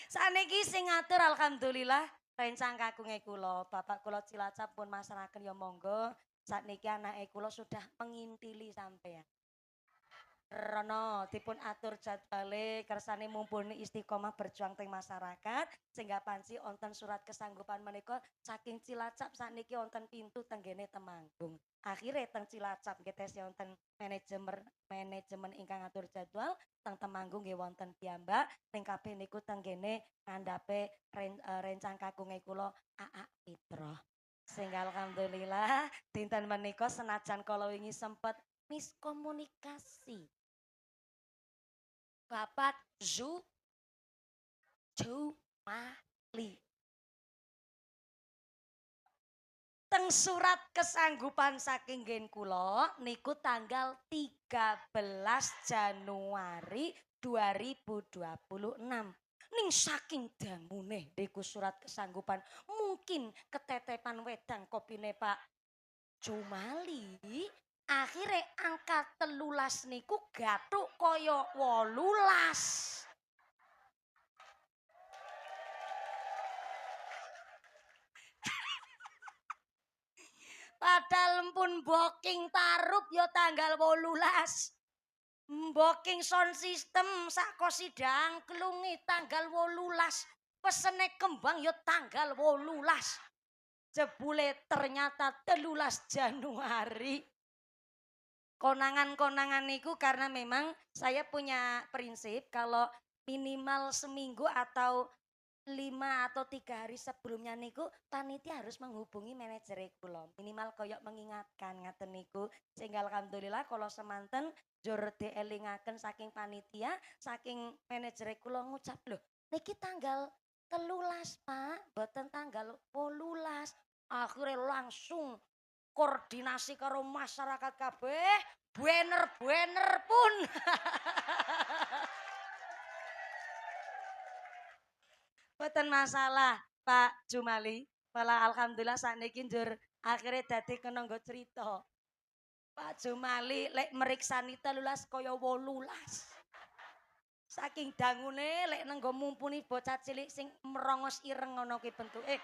Saniki sing ngatur alhamdulillah rencang kagunge kula. Bapak kula Cilacap pun masrahaken ya monggo. Sakniki anake kula sudah mengintili sampean. Rono dipun atur jadwale kersane mumpuni istiqomah berjuang teng masyarakat sehingga panci wonten surat kesanggupan menika saking Cilacap sakniki wonten pintu tenggene Temanggung. Akhire teng Cilacap nggih tes wonten manajemen ingkang ngatur jadwal teng Temanggung nggih wonten piyambak ning kabeh niku tenggene ngandhape rencang kagunge kula AA Fitro. Sehingga alhamdulillah dinten menika senajan kala wingi sempet miskomunikasi. Bapak Jumali. Teng surat kesanggupan saking gen kula niku tanggal 13 Januari 2026. Ning saking dangune niku surat kesanggupan mungkin ketetepan wedang kopine Pak Jumali Akhire angka 13 niku gathuk kaya 18. Padahal pun booking tarup ya tanggal 18. Booking sound system sak kosidang klungi tanggal 18. Pesene kembang ya tanggal 18. Jebule ternyata 13 Januari. Konangan-konangan niku karena memang saya punya prinsip kalau minimal seminggu atau 5 atau 3 hari sebelumnya niku panitia harus menghubungi manajer kula. Minimal koyok mengingatkan ngaten niku. Sehingga alhamdulillah kalau semanten jur dielingaken saking panitia, saking manajer kula ngucap lho, niki tanggal 13 Pak, boten tanggal 18. Akhirnya langsung koordinasi karo masyarakat kabeh, banner-banner pun. Boten masalah, Pak Jumali. Malah alhamdulillah sakniki njur akhirnya dadi kena nggo cerita. Pak Jumali lek meriksani 13 kaya 18. Saking dangune lek nenggo mumpuni bocah cilik sing merongos ireng ngono ki bentuke.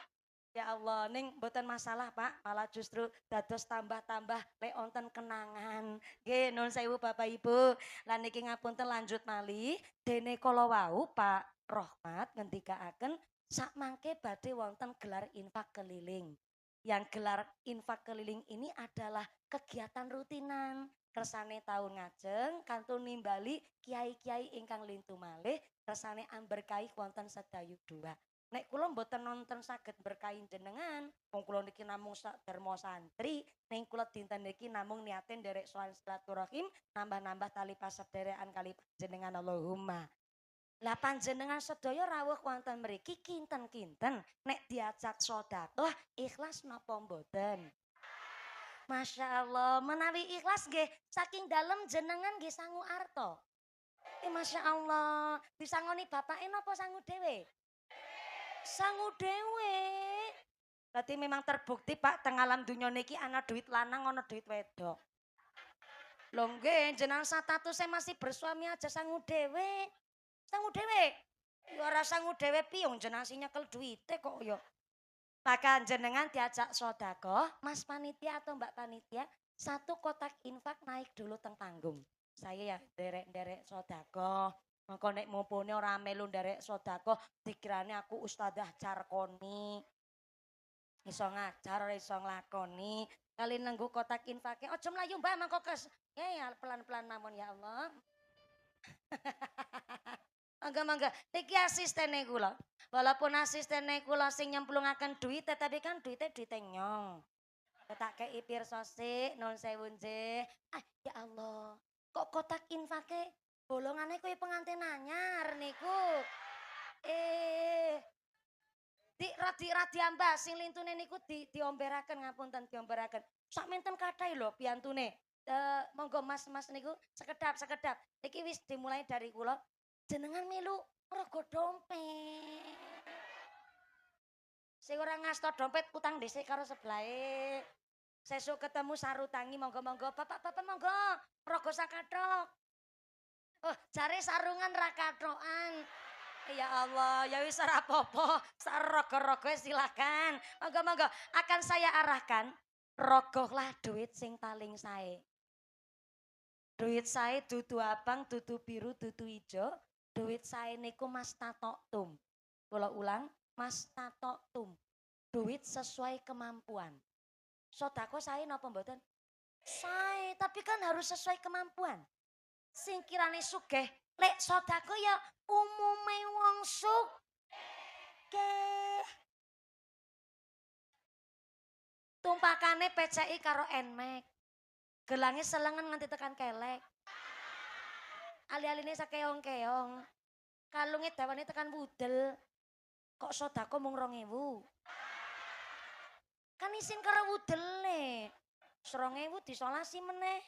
Ya Allah, ning mboten masalah Pak, malah justru dados tambah-tambah lek wonten kenangan. Nggih, nuwun sewu Bapak Ibu. Lan niki ngapunten lanjut malih, dene kala wau Pak Rohmat ngendikaaken sak mangke badhe wonten gelar infak keliling. Yang gelar infak keliling ini adalah kegiatan rutinan. Kersane tahun ngajeng kantun nimbali kiai-kiai ingkang lintu malih kersane amberkahi wonten sedayu dua. Nek kula mboten nonton saged berkahin jenengan, wong kula niki namung darma santri, ning kula dinten niki namung niatin nderek soal silaturahim, nambah-nambah tali pasederekan kali panjenengan Allahumma. Lah panjenengan sedaya rawuh wonten mriki kinten-kinten nek diajak sedekah ikhlas napa mboten? Masya Allah, menawi ikhlas nggih saking dalem jenengan nggih sangu arto. Masya Allah, disangoni bapake napa sangu dhewe? Sangu dewe. Berarti memang terbukti Pak teng alam dunya niki ana duit lanang ana duit wedok. Lho nggih jenengan statusnya masih bersuami aja sangu dewe. Sangu dewe. Ya ora sangu dewe piye wong jenengan sing nyekel duite kok ya. Maka jenengan diajak sedekah, Mas panitia atau Mbak panitia, satu kotak infak naik dulu teng panggung. Saya ya derek-derek sedekah. Mengko nek mumpune ora melu nderek sedekah, dikirane aku ustadzah Carkoni. Iso ngajar ora iso nglakoni. Kali nenggu kotak infake, aja mlayu Mbak mangko kes. Ya pelan-pelan mawon ya Allah. Mangga-mangga, niki asistene kula. Walaupun asistene kula sing nyemplungaken duit, tapi kan duitnya duit nyong. Tak kei pirsa sik, nuwun sewu nggih. Ya Allah. Kok kotak infake bolongane koyo pengantin anyar niku. Radi ambah sing lintune niku diomberaken ngapunten diomberaken. Sakmenten kathah lho piantune. Monggo Mas niku sekedap. Niki wis dimulai dari kula. Jenengan melu ngrogo dompet. Sing ora ngasta dompet utang dhisik karo sebelahe. Sesuk ketemu sarutangi monggo-monggo. Bapak-bapak monggo rogo sakathok. Oh, jare sarungan ra kathokan. Ya Allah, ya wis ora apa-apa. Sarogo-rogoe silakan. Monggo-monggo akan saya arahkan. Rogohlah duit sing paling sae. Duit sae dudu abang, dudu biru, dudu ijo. Duit sae niku Mas Tatoktum. Kula ulang, Mas Tatoktum. Duit sesuai kemampuan. Sodako sae napa mboten? Sae, tapi kan harus sesuai kemampuan. Sing kirane sugih, lek sodako ya umume wong sugih. Tumpakane PCI karo Nmax. Gelange selengen nganti tekan kelek. Ali-aline sakeong-keong. Kalunge dawane tekan wudel. Kok sodako mung 2000? Kan isin karo wudele. 2000 disolasi meneh.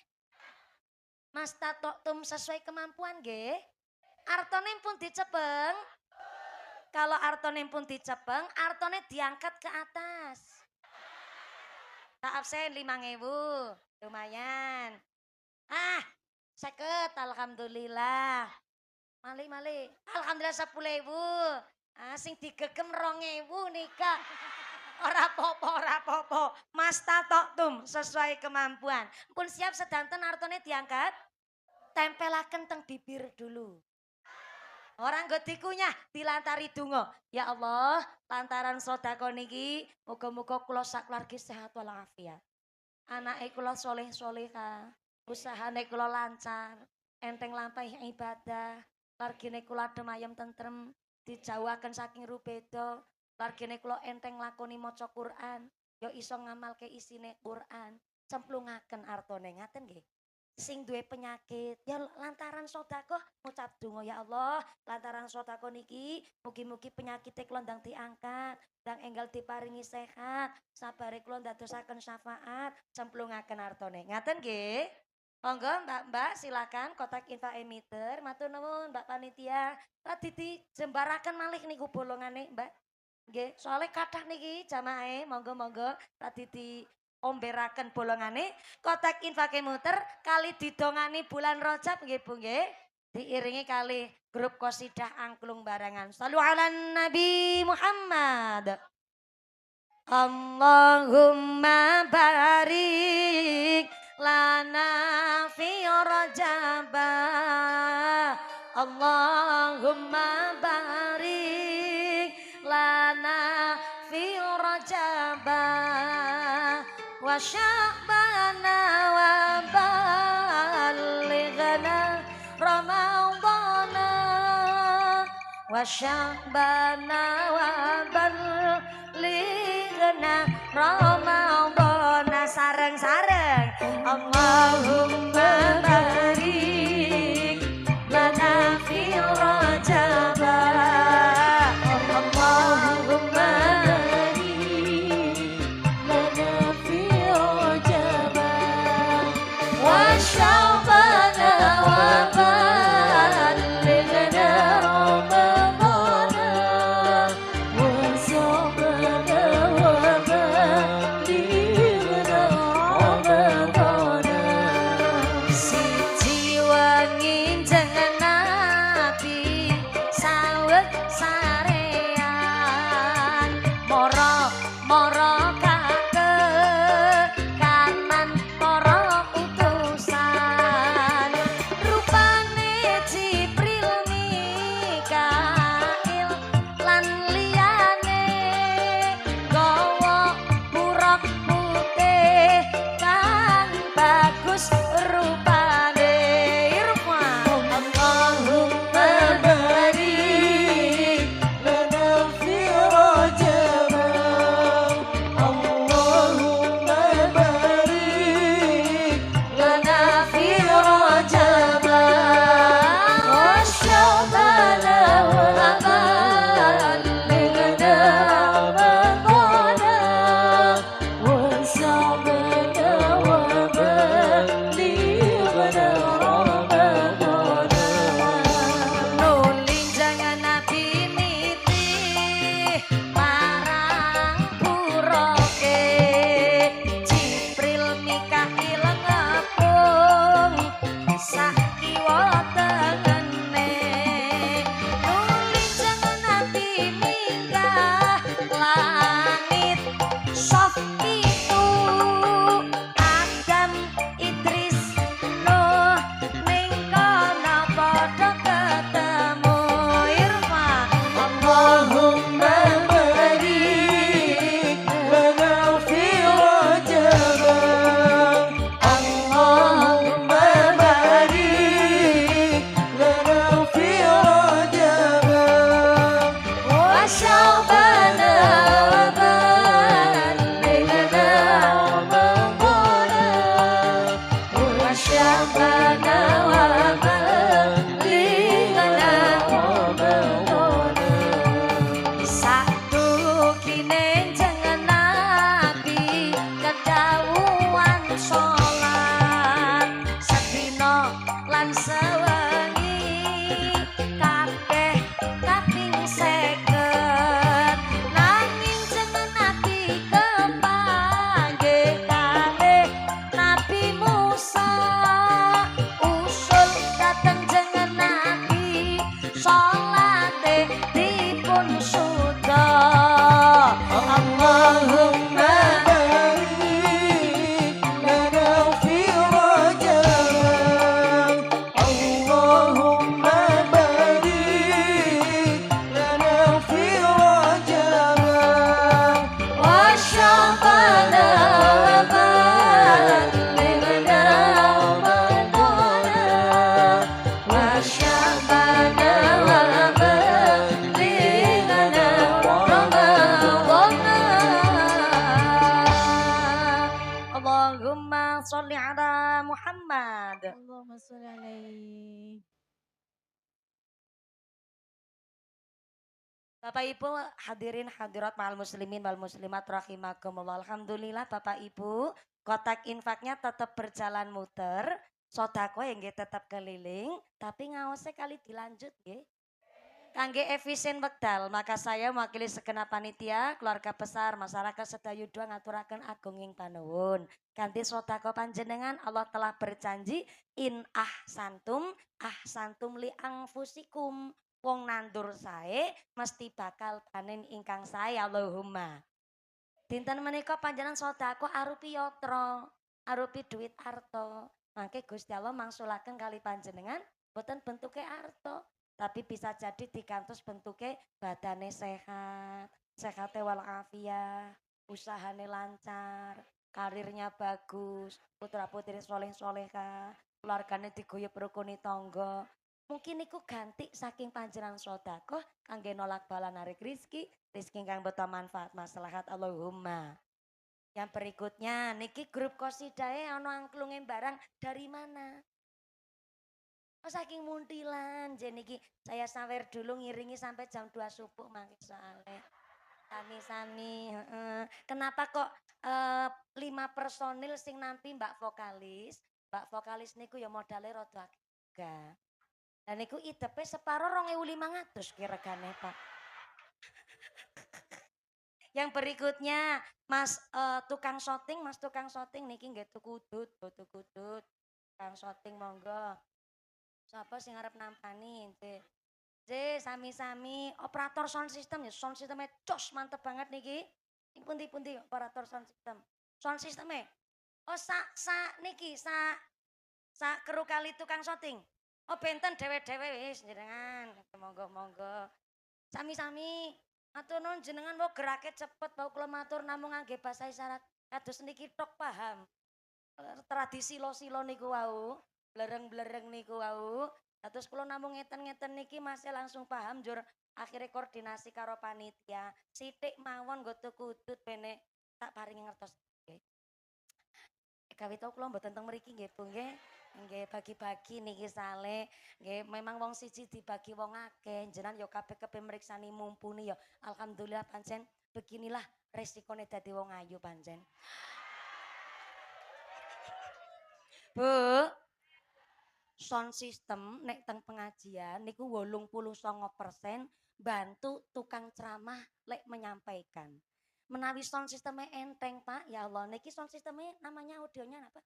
Mas Tatoktum sesuai kemampuan nggih. Artone pun dicepeng. Kalau artone pun dicepeng, artone diangkat ke atas. Tak absen 5000. Lumayan. Ah, seket alhamdulillah. Mali. Alhamdulillah 10.000. Ah, sing digegem 2.000 nika. Ora popo. Mas tatoktum sesuai kemampuan. Pun siap sedanten artone diangkat. Tempelaken teng bibir dulu. Orang nggo dikunyah dilantari donga. Ya Allah, lantaran sedekah niki muga-muga kula saklargi sehat walafiat. Anake kula soleh-soleha, usahane kula lancar, enteng lampah ibadah, largine kula adem ayem tentrem, dijauhaken saking rubeda, largine kula enteng lakoni maca Quran, ya iso ngamalke isine Quran, cemplungaken artone ngaten nggih. Sing duwe penyakit ya lantaran sedekah ngucap donga ya Allah lantaran sedekah niki mugi-mugi penyakite kula ndang diangkat ndang enggal diparingi sehat sabare kula ndadosaken syafaat cemplungaken artone ngaten nggih monggo Mbak silakan kotak info emitter matur nuwun Mbak panitia tadi jembaraken malih niku bolongane Mbak nggih soalnya kathah niki jamaah monggo tadi omberaken bolongane kotak infake muter kali didongani bulan Rajab nggih Bu nggih diiringi kali grup qasidah angklung barangan sallu ala nabi Muhammad Allahumma barik lana fi Rajab Allahumma barik lana fi Rajab wa sya'bana wa ballighna ramadana wa sya'bana wa ballighna ramadana sareng-sareng Allahumma barik lana fi Rajab Jiwa Allahumma sholli alaihi. Bapak Ibu hadirin hadirat ma'al muslimin wal muslimat rahimakumullah. Alhamdulillah Bapak Ibu, kotak infaknya tetap berjalan muter, sodako yang tetap keliling, tapi ngawasnya kali dilanjut nggih. Kangge efisien wekdal, maka saya mewakili segenap panitia, keluarga besar, masyarakat sedayu dua ngaturaken agunging panuwun. Kanthi sodako panjenengan Allah telah berjanji in ahsantum li angfusikum. Wong nandur sae mesti bakal panen ingkang sae Allahumma. Dinten menika panjenengan sodako arupi yatra, arupi duit arto. Mangke Gusti Allah mangsulaken kali panjenengan boten bentuke arto, tapi bisa jadi dikantos bentuke badane sehat, sehate walafiat, usahane lancar, karirnya bagus, putra-putri soleh-soleha, keluargane diguyub rukuni tangga. Mungkin niku ganti saking panjenengan sedekah kangge nolak bala narik rizki, rizki kang beto manfaat maslahat Allahumma. Yang berikutnya niki grup kosidae ana angklunge barang dari mana? Oh, saking muntilan, jadi niki saya sawer dulu ngiringi sampai jam 2 subuh mangke soalnya. Sami-sami, Kenapa kok 5 personil sing nampi Mbak vokalis? Mbak vokalis niku ya modalnya rada agak. Dan niku idepe separo 2.500 regane Pak. Yang berikutnya Mas tukang syuting, Mas tukang syuting niki nggih tuku kudut, tuku kudut. Tukang syuting monggo. Sapa sing arep nampani? J sami-sami operator sound system ya sound systemnya cos mantep banget niki. Ini pundi-pundi operator sound system. Sound systemnya. Oh niki sa kru kali tukang syuting. Oh benten dewe-dewe wis jenengan. Monggo-monggo. Sami-sami. Atur nuwun jenengan mau gerake cepet bau kula matur namung ngangge basa isyarat. Kados niki tok paham. Tradisi silo-silo niku wau, blereng-blereng niku wau. Terus kula namung ngeten-ngeten niki masih langsung paham jur akhirnya koordinasi karo panitia. Sithik mawon nggo tuku kudut bene tak paringi ngertos. Kawit kula mboten teng mriki nggih Bu nggih. Nggih bagi-bagi niki sale. Nggih memang wong siji dibagi wong akeh. Jenengan ya kabeh kepen mriksani mumpuni ya. Alhamdulillah pancen beginilah resikone dadi wong ayu pancen. Bu, sound system nek teng pengajian niku 89% bantu tukang ceramah lek menyampaikan. Menawi sound sistemnya enteng Pak, ya Allah niki sound sistemnya namanya audionya apa?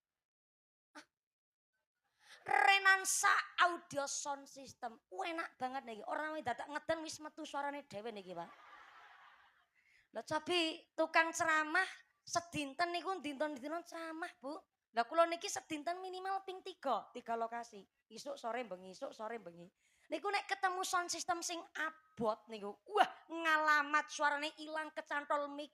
Renansa audio sound system. Enak banget niki. Orang wis dadak ngeden wis metu suarane dhewe niki, Pak. Lah cabi tukang ceramah sedinten niku dinten-dinten ceramah, Bu. Lah kula niki sedinten minimal ping 3 lokasi. Isuk sore bengi, isuk sore bengi. Niku nek ketemu sound system sing abot niku, wah ngalamat suarane ilang kecantol mic.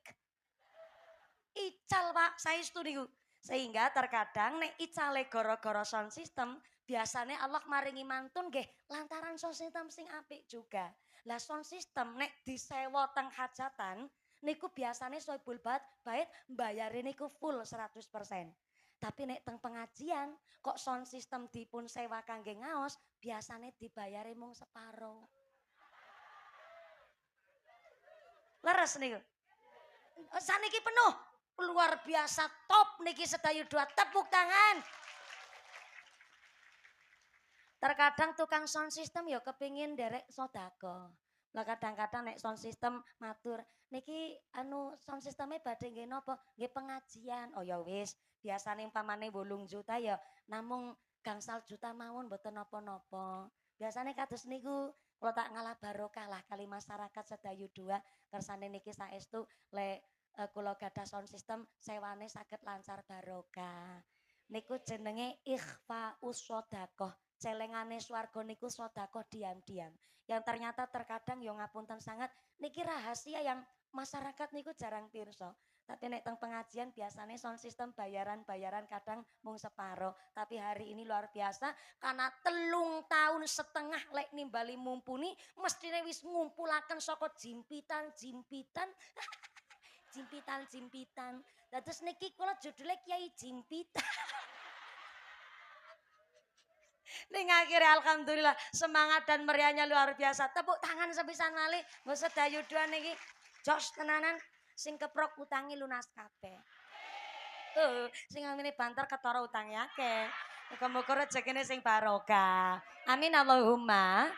Ical Pak, saestu niku. Sehingga terkadang nek icale gara-gara sound system, biasanya Allah maringi mantun nggih lantaran sound system sing apik juga. Lah sound system nek disewa teng hajatan niku biasanya soibul bait mbayare niku full 100%. Tapi nek teng pengajian kok sound system dipun sewa kangge ngaos, biasanya dibayare mung separo. Leres niku. Saniki penuh. Luar biasa top niki sedayu dua tepuk tangan. Terkadang tukang sound system ya kepingin derek sodako. Lah kadang-kadang nek sound system matur, niki anu sound systemnya badhe nggih napa? Nggih pengajian. Oh ya wis, biasane umpamane 8 juta ya namung gangsal juta mawon mboten napa-napa. Biasane kados niku kula tak ngalah barokah lah kali masyarakat sedayu dua kersane niki saestu lek kula gadah sound system sewane saged lancar barokah. Niku jenenge ikhfaus shadaqah. Celengane swarga niku sedekah diam-diam. Yang ternyata terkadang yo ngapunten sangat niki rahasia yang masyarakat niku jarang pirsa. Tapi nek teng pengajian biasanya sound system bayaran-bayaran kadang mung separo. Tapi hari ini luar biasa karena 3 tahun setengah lek nimbali mumpuni mestine wis ngumpulaken saka jimpitan-jimpitan jimpitan-jimpitan. Terus niki kula judulnya Kiai Jimpitan. Ning akhirnya alhamdulillah semangat dan meriahnya luar biasa. Tepuk tangan sepisan malih. Mbok sedayudan iki jos tenanan sing keprok utangi lunas kabeh. Sing ngamine banter ketara utange akeh. Muga-muga rezekine sing barokah. Amin Allahumma.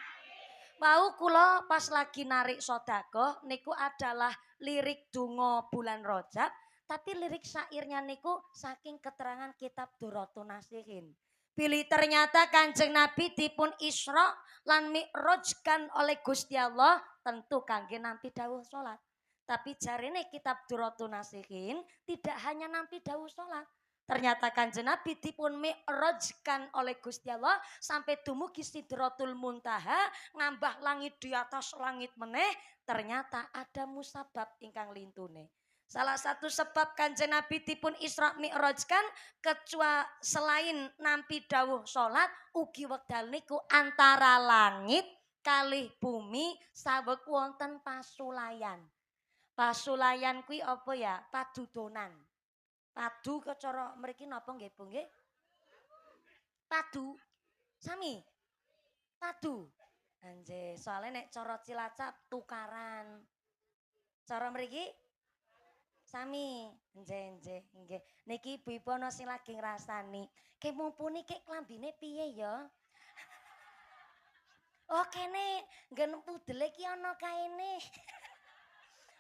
Mau kula pas lagi narik sedekah niku adalah lirik donga bulan Rajab, tapi lirik syairnya niku saking keterangan kitab Durratun Nasihin. Pilih ternyata Kanjeng Nabi dipun Isra lan Mi'rajkan oleh Gusti Allah tentu kangge nampi dawuh salat. Tapi jarine kitab Durratun Nasihin tidak hanya nampi dawuh salat. Ternyata Kanjeng Nabi dipun mi'rajkan oleh Gusti Allah sampai dumugi Sidratul Muntaha, ngambah langit di atas langit meneh, ternyata ada musabab ingkang lintune. Salah satu sebab Kanjeng Nabi dipun Isra Mi'rajkan kecuali selain nampi dawuh salat, ugi wekdal niku antara langit kalih bumi saweg wonten pasulayan. Pasulayan kuwi apa ya? Padudonan. Padu ke cara mriki napa nggih Bu nggih? Padu. Sami. Padu. Anjir, soalnya nek cara Cilacap tukaran. Cara mriki sami. Nggih, nggih. Niki ibu-ibu ana sing lagi ngrasani. Ki mumpuni ki klambine piye ya? Oh kene nggen pudele ki ana kaene.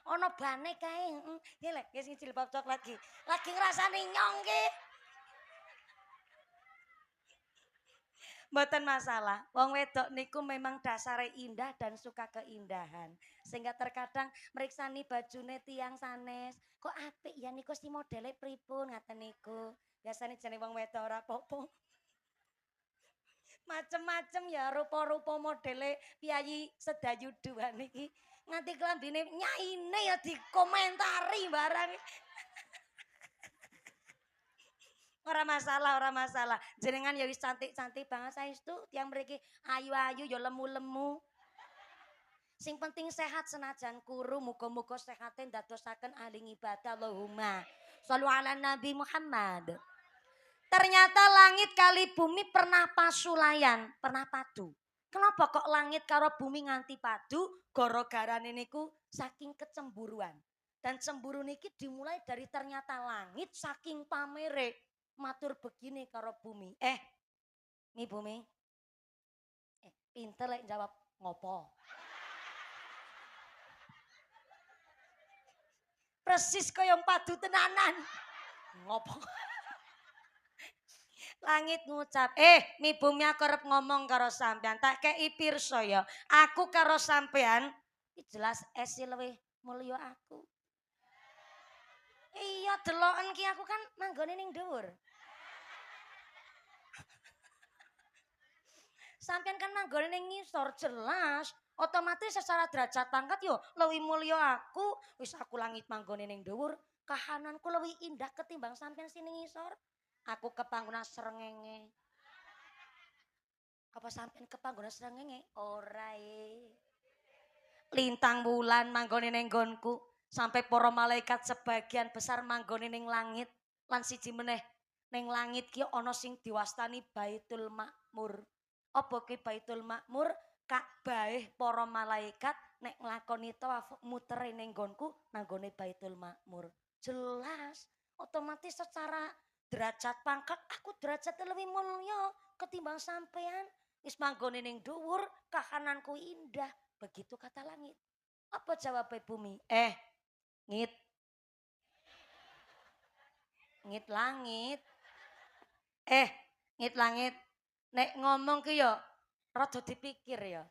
Ana bane kae. Iki lek sing jilbab coklat lagi. Lagi ngrasani nyong ki. Mboten masalah. Wong wedok niku memang dasare indah dan suka keindahan. Sehingga terkadang meriksani bajune tiang sanes. Kok apik ya niku si modele pripun ngaten niku. Biasane jane wong wedok ora apa-apa. Macem-macem ya rupa-rupa modele piyayi Sedayuduan iki. Nganti klambine nyaine ya dikomentari barang. Ora masalah, ora masalah. Jenengan ya wis cantik-cantik banget saestu tiyang mriki ayu-ayu ya lemu-lemu. Sing penting sehat senajan kuru, muga-muga sehate ndadosaken ahli ibadah. Allahumma sholli ala Nabi Muhammad. Ternyata langit kali bumi pernah pasulayan, pernah padu. Kenapa kok langit karo bumi nganti padu? Gara-garane niku saking kecemburuan. Dan cemburu niki dimulai dari ternyata langit saking pamere matur begini karo bumi. Mi bumi. Pinter lek jawab ngopo. Persis koyong padu tenanan. Ngopo. Langit ngucap, mi bumi aku arep ngomong karo sampean, tak kei pirsa ya. Aku karo sampean jelas esi luwih mulya aku. Iya deloken ki aku kan manggone ning dhuwur. Sampean kan manggone ning ngisor jelas, otomatis secara derajat pangkat yo luwih mulya aku, wis aku langit manggone ning dhuwur, kahananku luwih indah ketimbang sampean sing ning ngisor. Aku kepanggonan srengenge. Apa sampean kepanggonan srengenge? Ora Lintang bulan manggone ning nggonku, sampai para malaikat sebagian besar manggone ning langit. Lan siji meneh ning langit ki ana sing diwastani Baitul Makmur. Apa ki Baitul Makmur? Ka'bahe para malaikat nek nglakoni tawaf mutere ning nggonku nanggone Baitul Makmur. Jelas, otomatis secara derajat pangkat aku derajat lebih mulya ketimbang sampean. Wis manggone ning dhuwur, kahananku indah. Begitu kata langit. Apa jawab bumi? Ngit. Ngit langit. Ngit langit. Nek ngomong ki ya rada dipikir ya.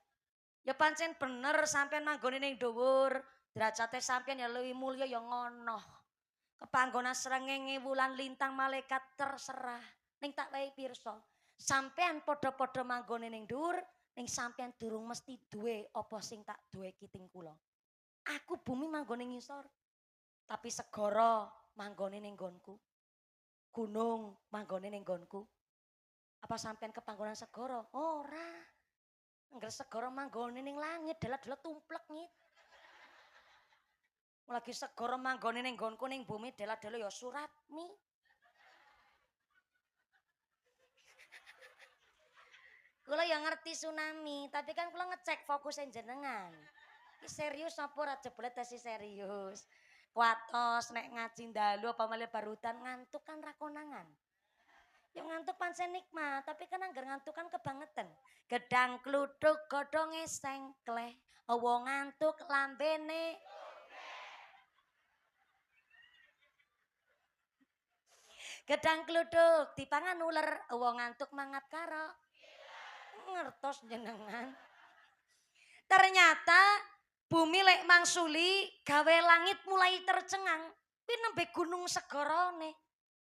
Ya pancen bener sampean manggone ning dhuwur, derajate sampean ya luwih mulya ya ngono. Kepanggonan srengenge wulan lintang malaikat terserah. Ning tak wae pirsa. Sampean padha-padha manggone ning dhuwur, ning sampean durung mesti duwe apa sing tak duwe kiting kula. Aku bumi manggone ngisor. Tapi segara manggone ning nggonku. Gunung manggone ning nggonku. Apa sampean kepanggonan segara? Ora. Angger segara manggone ning langit, dalah-dalah tumplek ngit. Lagi segara manggone ning nggonku ning bumi dalah-dalah ya Suratmi. Kula ya ngerti tsunami, tapi kan kula ngecek fokus jenengan. Iki serius apa ora jebule tes serius. Kuatos nek ngaji ndalu apa malah barudan ngantuk kan ra konangan. Yang ngantuk pancen nikmat, tapi kan anggar ngantuk kan kebangetan. Gedang kluthuk godhonge sengkleh, wong ngantuk lambene. Gedang kluthuk dipangan uler, wong ngantuk mangat karo. Ngertos jenengan. Ternyata bumi lek mangsuli gawe langit mulai tercengang. Kuwi nembe gunung segarane.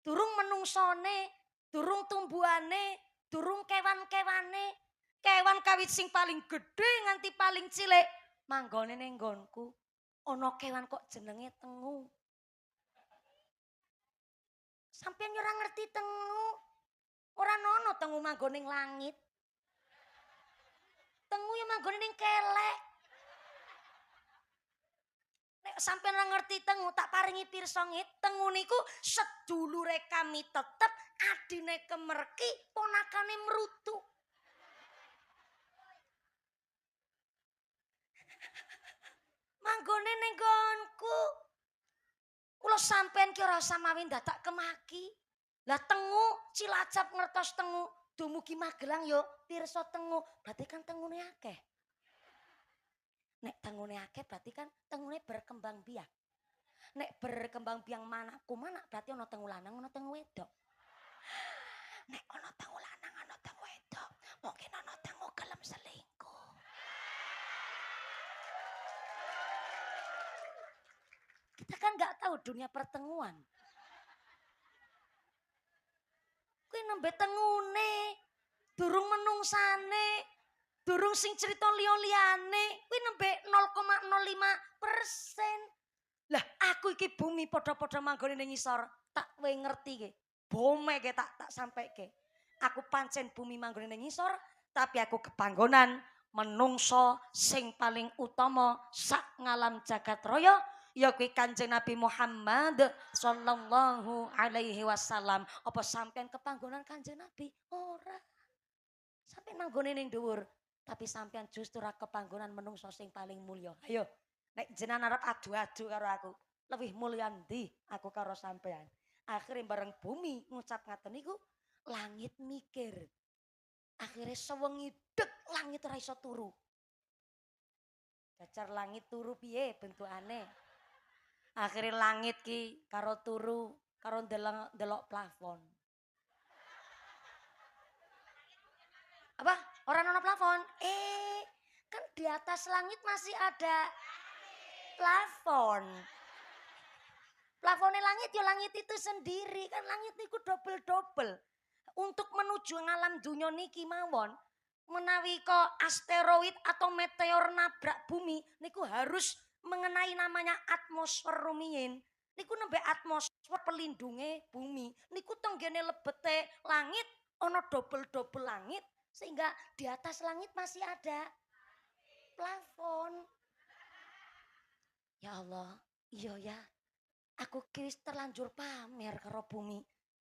Durung menungsone, durung tumbuhane, durung kewan-kewane. Kewan kawit sing paling gedhe nganti paling cilik manggone ning nggonku. Ana kewan kok jenenge tengu. Sampeyan ora ngerti tengu. Ora ono tengu manggone ning langit. Tengu ya manggone ning kelek. Nek sampeyan ora ngerti tengu tak paringi pirsa ngit, tengu niku sedulure kami tetep, adine kemerki, ponakane mrutu. Manggone ning nggonku. Kula sampeyan ki ora usah mawi dadak kemaki. Lah tengu Cilacap ngertos tengu, dumugi Magelang yo pirsa tengu, berarti kan tengune akeh. Nek tengune akeh berarti kan tengune berkembang biak. Nek berkembang biak manaku manak berarti ana tengu lanang, ana tengu wedok. Nek ana tengu lanang, ana tengu wedok, mungkin ana tengu gelem selingkuh. Kita kan nggak tahu dunia pertenguan. Kuwi nembe tengune, durung menungsane, durung sing cerita liya-liyane, kuwi nembe 0,05%. Lah aku iki bumi padha-padha manggone ning ngisor, tak kowe ngerti ge. Bome ge tak sampaike. Aku pancen bumi manggone ning ngisor, tapi aku kepanggonan menungso sing paling utama sak ngalam jagat raya. Ya kuwi Kanjeng Nabi Muhammad sallallahu alaihi wasallam. Apa sampean kepanggonan Kanjeng Nabi? Ora. Sampeyan manggone ning dhuwur, tapi sampean justru ra kepanggonan menungso sing paling mulya. Ayo, nek jenengan arep adu-adu karo aku, lebih mulya ndi aku karo sampean? Akhire bareng bumi ngucap ngaten niku, langit mikir. Akhire sewengi dek langit ora iso turu. Jajar langit turu piye bentukane? Akhirnya langit ki karo turu karo delok plafon. Apa? Orang ono plafon? Kan di atas langit masih ada plafon. Plafonnya langit ya langit itu sendiri, kan langit itu double-double. Untuk menuju ngalam dunia niki mawon, menawi kok asteroid atau meteor nabrak bumi niku harus mengenai namanya atmosfer rumiyin. Niku nembe atmosfer pelindunge bumi. Niku tenggene lebete langit ono double-double langit sehingga di atas langit masih ada plafon. Ya Allah, iya ya. Aku kis terlanjur pamer karo bumi.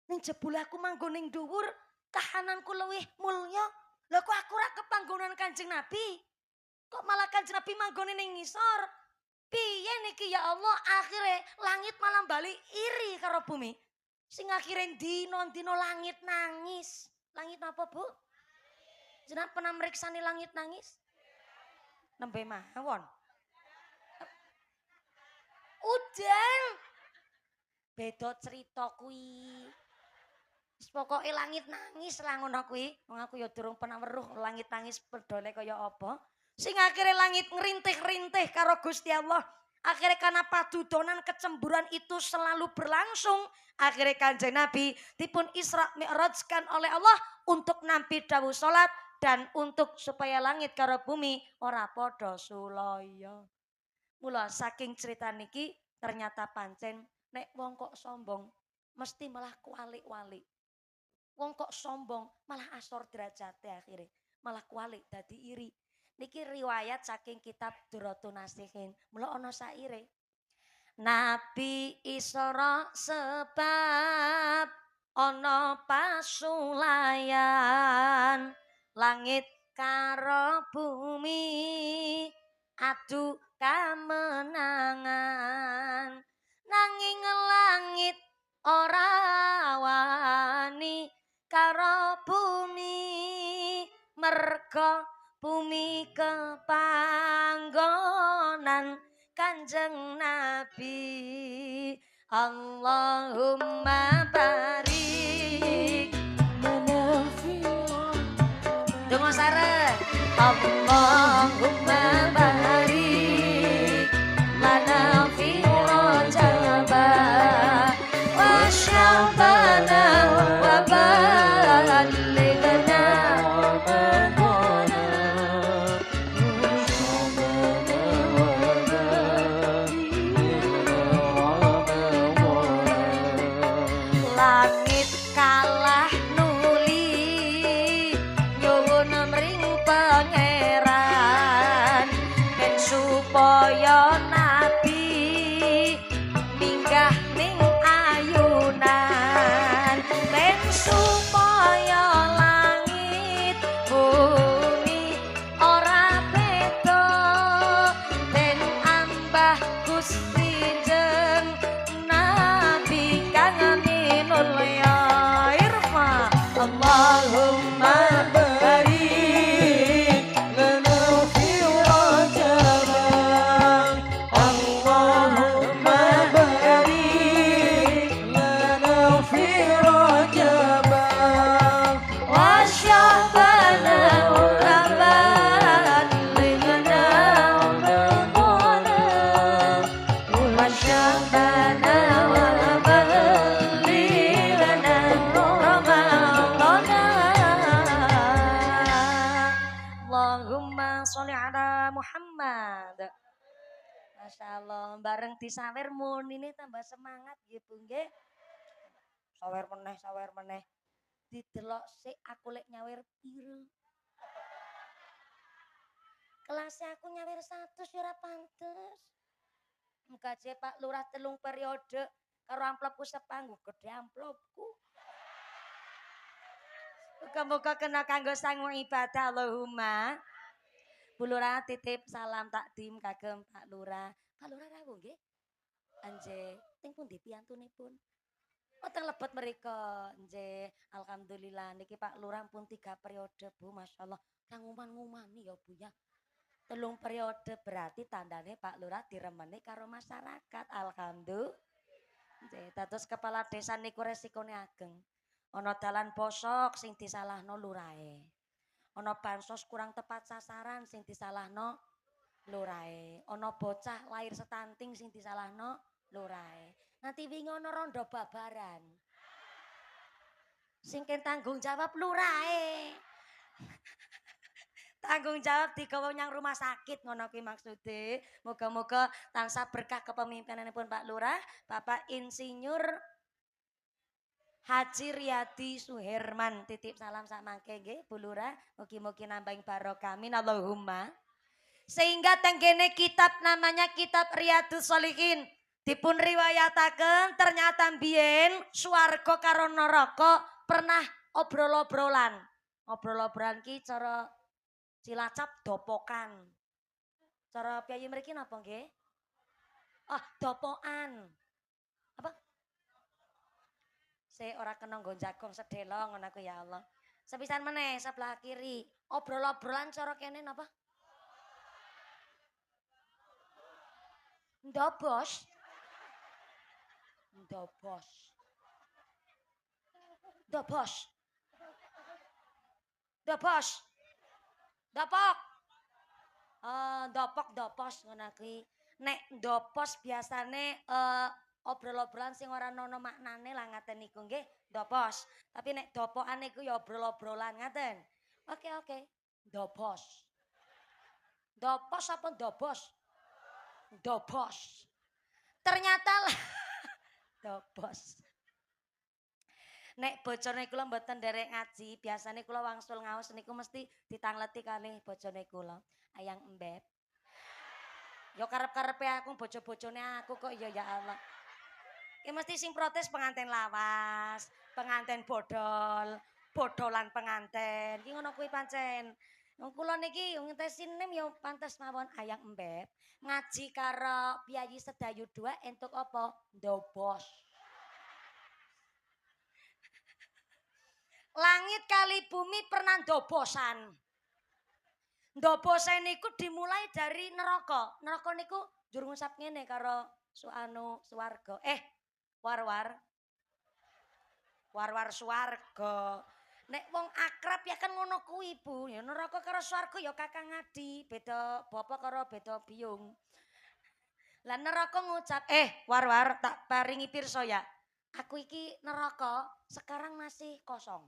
Ning jebule aku manggon ning dhuwur, kahananku luwih mulya. Lah kok aku ora kepanggonan Kanjeng Nabi? Kok malah Kanjeng Nabi manggone ning ngisor? Piye niki ya Allah, akhirnya langit malah bali iri karo bumi. Sing akhirnya dino langit nangis. Langit apa, Bu? Jenengan pernah meriksani langit nangis? Nembe mawon. Udan. Beda cerita kuwi. Wis pokoke langit nangis lah ngono kuwi. Wong aku ya durung pernah weruh langit nangis pedole kaya apa. Sing akhirnya langit ngerintih-rintih karo Gusti Allah. Akhirnya karena padudonan kecemburuan itu selalu berlangsung. Akhirnya Kanjeng Nabi dipun Isra Mi'rajkan oleh Allah untuk nampi dawuh salat dan untuk supaya langit karo bumi ora padha sulaya. Mula saking cerita niki ternyata pancen nek wong kok sombong mesti malah kualik-walik. Wong kok sombong malah asor derajate akhirnya. Malah kualik dadi iri. Niki riwayat saking kitab Duratun Nasihin. Mula ana saire. Nabi Isra sebab ana pasulayan langit karo bumi adu kamenangan nanging langit ora wani karo bumi merga bumi kepanggonan Kanjeng Nabi Allahumma barik lana fi donga sareng Allahumma barik lana fi rajaba wa syabana wa balighna langit kalah nuli nyuwun mring pangeran ben supaya nabi minggah ning ayunan ben supaya langit bumi ora beda ben ambah Gusti jeng nabi kang aminul ya irfa Allahumma barik lana fi rajab Allahumma barik lana fi rajab wa syabana wa balighna Ramadan wa syabana wa balighna Ramadan Allahumma sholli ala Muhammad. Masya Allah, bareng disawer mun ini tambah semangat gitu nggih. Sawer meneh. Didelok sik aku lek nyawer piro. Kelasnya aku nyawer 100 ya ora pantes. Gaji Pak Lurah 3 periode karo amplopku sepanggu gede amplopku. Muga-muga kena kanggo sangu ibadah Allahumma. Bu Lurah titip salam takdim kagem Pak Lurah. Pak Lurah rawuh nggih. Anje teng pundi piyantunipun? Oh teng Lebet mriko. Nggih, alhamdulillah niki Pak Lurah pun 3 periode Bu, masyaallah. Kang nguman-ngumani ya Bu ya. 3 periode berarti tandane Pak Lurah diremeni karo masyarakat. Alhamdulillah. Nggih, dados kepala desa niku resikone ageng. Ana dalan posok sing disalahno lurahe. Ana bansos kurang tepat sasaran sing disalahno lurahe. Ana bocah lahir stunting sing disalahno lurahe. Nanti wingi ana rondo babaran. Sing tanggung jawab lurahe. Tanggung jawab digawa nyang rumah sakit ngono kuwi maksude. Moga-moga tansah berkah kepemimpinanipun Pak Lurah, Bapak Insinyur Haji Riyadi Suherman. Titip salam sak mangke nggih Bu Lurah, mugi-mugi nambahin barokah amin Allahumma. Sehingga tenggene kitab namanya kitab Riyadus Shalihin dipun riwayataken ternyata biyen swarga karo neraka pernah obrol-obrolan. Obrol-obrolan ki cara Cilacap dopokan. Cara piyayi mriki napa nggih? Dopokan. Apa? Saya ora kena nggo jagong sedelo ngono aku ya Allah. Sepisan meneh sebelah kiri. Obrol-obrolan cara kene napa? Ndobos. Ndobos. Ndobos. Ndobos. Dopok. Dopos ngono kuwi. Nek ndopos biasane obrol-obrolan sing ora ono maknane lah ngaten niku nggih, ndopos. Tapi nek dopokan niku ya obrol-obrolan ngaten. Oke. Ndopos. Ndopos apa ndobos? Ndobos. Ternyata lah ndobos. Nek bojone kula mboten nderek ngaji, biasane kula wangsul ngaos niku mesti ditangleti kalih bojone kula. Ayang embeb. Ya karep-karepe aku bojo-bojone aku kok ya Allah. Ya mesti sing protes pengantin lawas, pengantin bodol, bodolan penganten. Iki ngono kuwi pancen. Wong kula niki ngetesinem ya pantes mawon ayang embeb. Ngaji karo Piyayi Sedayu 2 entuk apa? Ndobos. Langit kali bumi pernah ndobosan. Ndobosan niku dimulai dari neraka. Neraka niku jur ngusap ngene karo swarga. War-war swarga. Nek wong akrab ya kan ngono kuwi, Bu. Ya neraka karo swarga ya kakang adi, beda bapa karo beda biyung. Lah neraka ngucap, war-war tak paringi pirsa ya. Aku iki neraka sekarang masih kosong.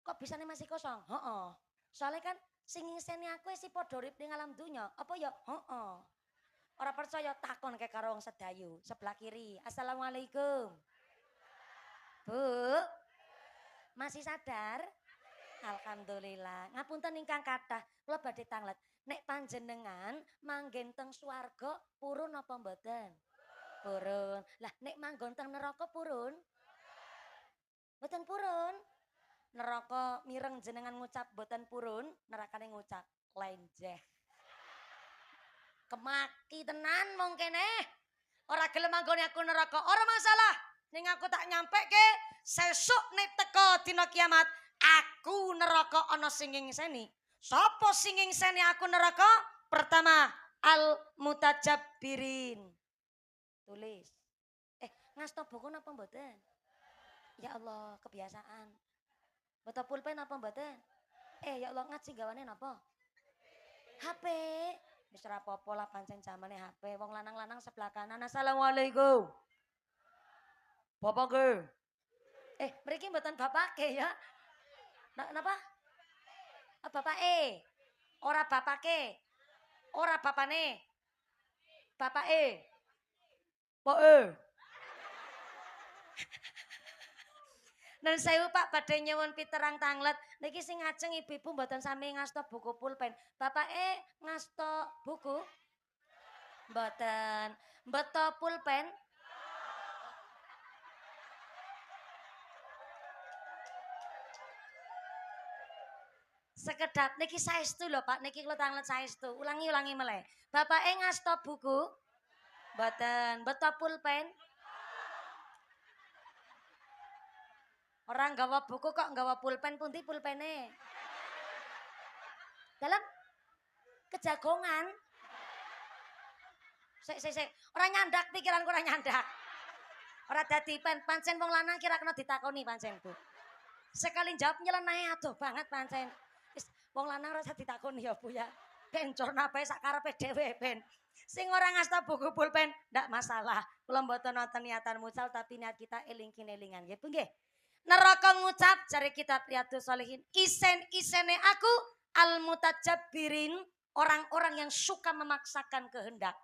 Kok bisane masih kosong? Heeh. Soalnya kan sing ngiseni aku si padha urip ning alam dunya. Apa ya? Heeh. Ora percaya takon ke karo wong Sedayu, sebelah kiri. Assalamualaikum. Bu. Masih sadar? Alhamdulillah. Ngapunten ingkang kathah, kula badhe tanglet. Nek panjenengan manggen teng swarga purun apa mboten? Purun. Lah nek manggon teng neraka purun? Mboten purun. Neraka mireng jenengan ngucap mboten purun, nerakane ngucap lenjeh. Kemaki tenan wong kene. Ora gelem manggone aku neraka, ora masalah. Ning aku tak nyampeke sesuk nek teko dina kiamat, aku neraka ana sing ngiseni. Sapa sing ngiseni aku neraka? Pertama, al mutajabbirin. Tulis. Ngasta buku napa mboten? Ya Allah, kebiasaan. Beto pulpen apa mboten? Ya Allah ngaji gawane napa? HP. Wis ora apa-apa lah pancen jamane HP. Wong lanang-lanang sebelah kanan. Assalamualaikum. Bapak ke? Mriki mboten bapake ya. Napa? Bapak Ora bapake. Ora bapane. Bapak Pak Dan saya Pak badhe nyuwun piterang tanglet. Niki sing ngajeng ibu-ibu mboten sami ngasta buku pulpen. Bapak ngasta buku? Mboten. Mbeto pulpen? Sekedap niki saestu lho Pak, niki kula tanglet saestu. Ulangi meleh. Bapak ngasta buku? Mboten. Mbeto pulpen? Orang gawa buku kok gawa pulpen, pundi pulpene? Dalam kejagongan. Sik. Ora nyandak pikiranku, ora nyandak. Ora dadi pancen wong lanang kira kena ditakoni pancen, Bu. Sekali jawab nyeleneh adoh banget pancen. Wis wong lanang ora usah ditakoni ya, Bu ya. Ben corna bae sak karepe dhewe ben. Sing ora ngasta buku pulpen ndak masalah. Kula mboten nonton niatan mucal tapi niat kita eling-elingan nggih, Bu nggih. Neraka ngucap cari kitab Riyadhus Shalihin, isen-isene aku al-mutajabbirin, orang-orang yang suka memaksakan kehendak.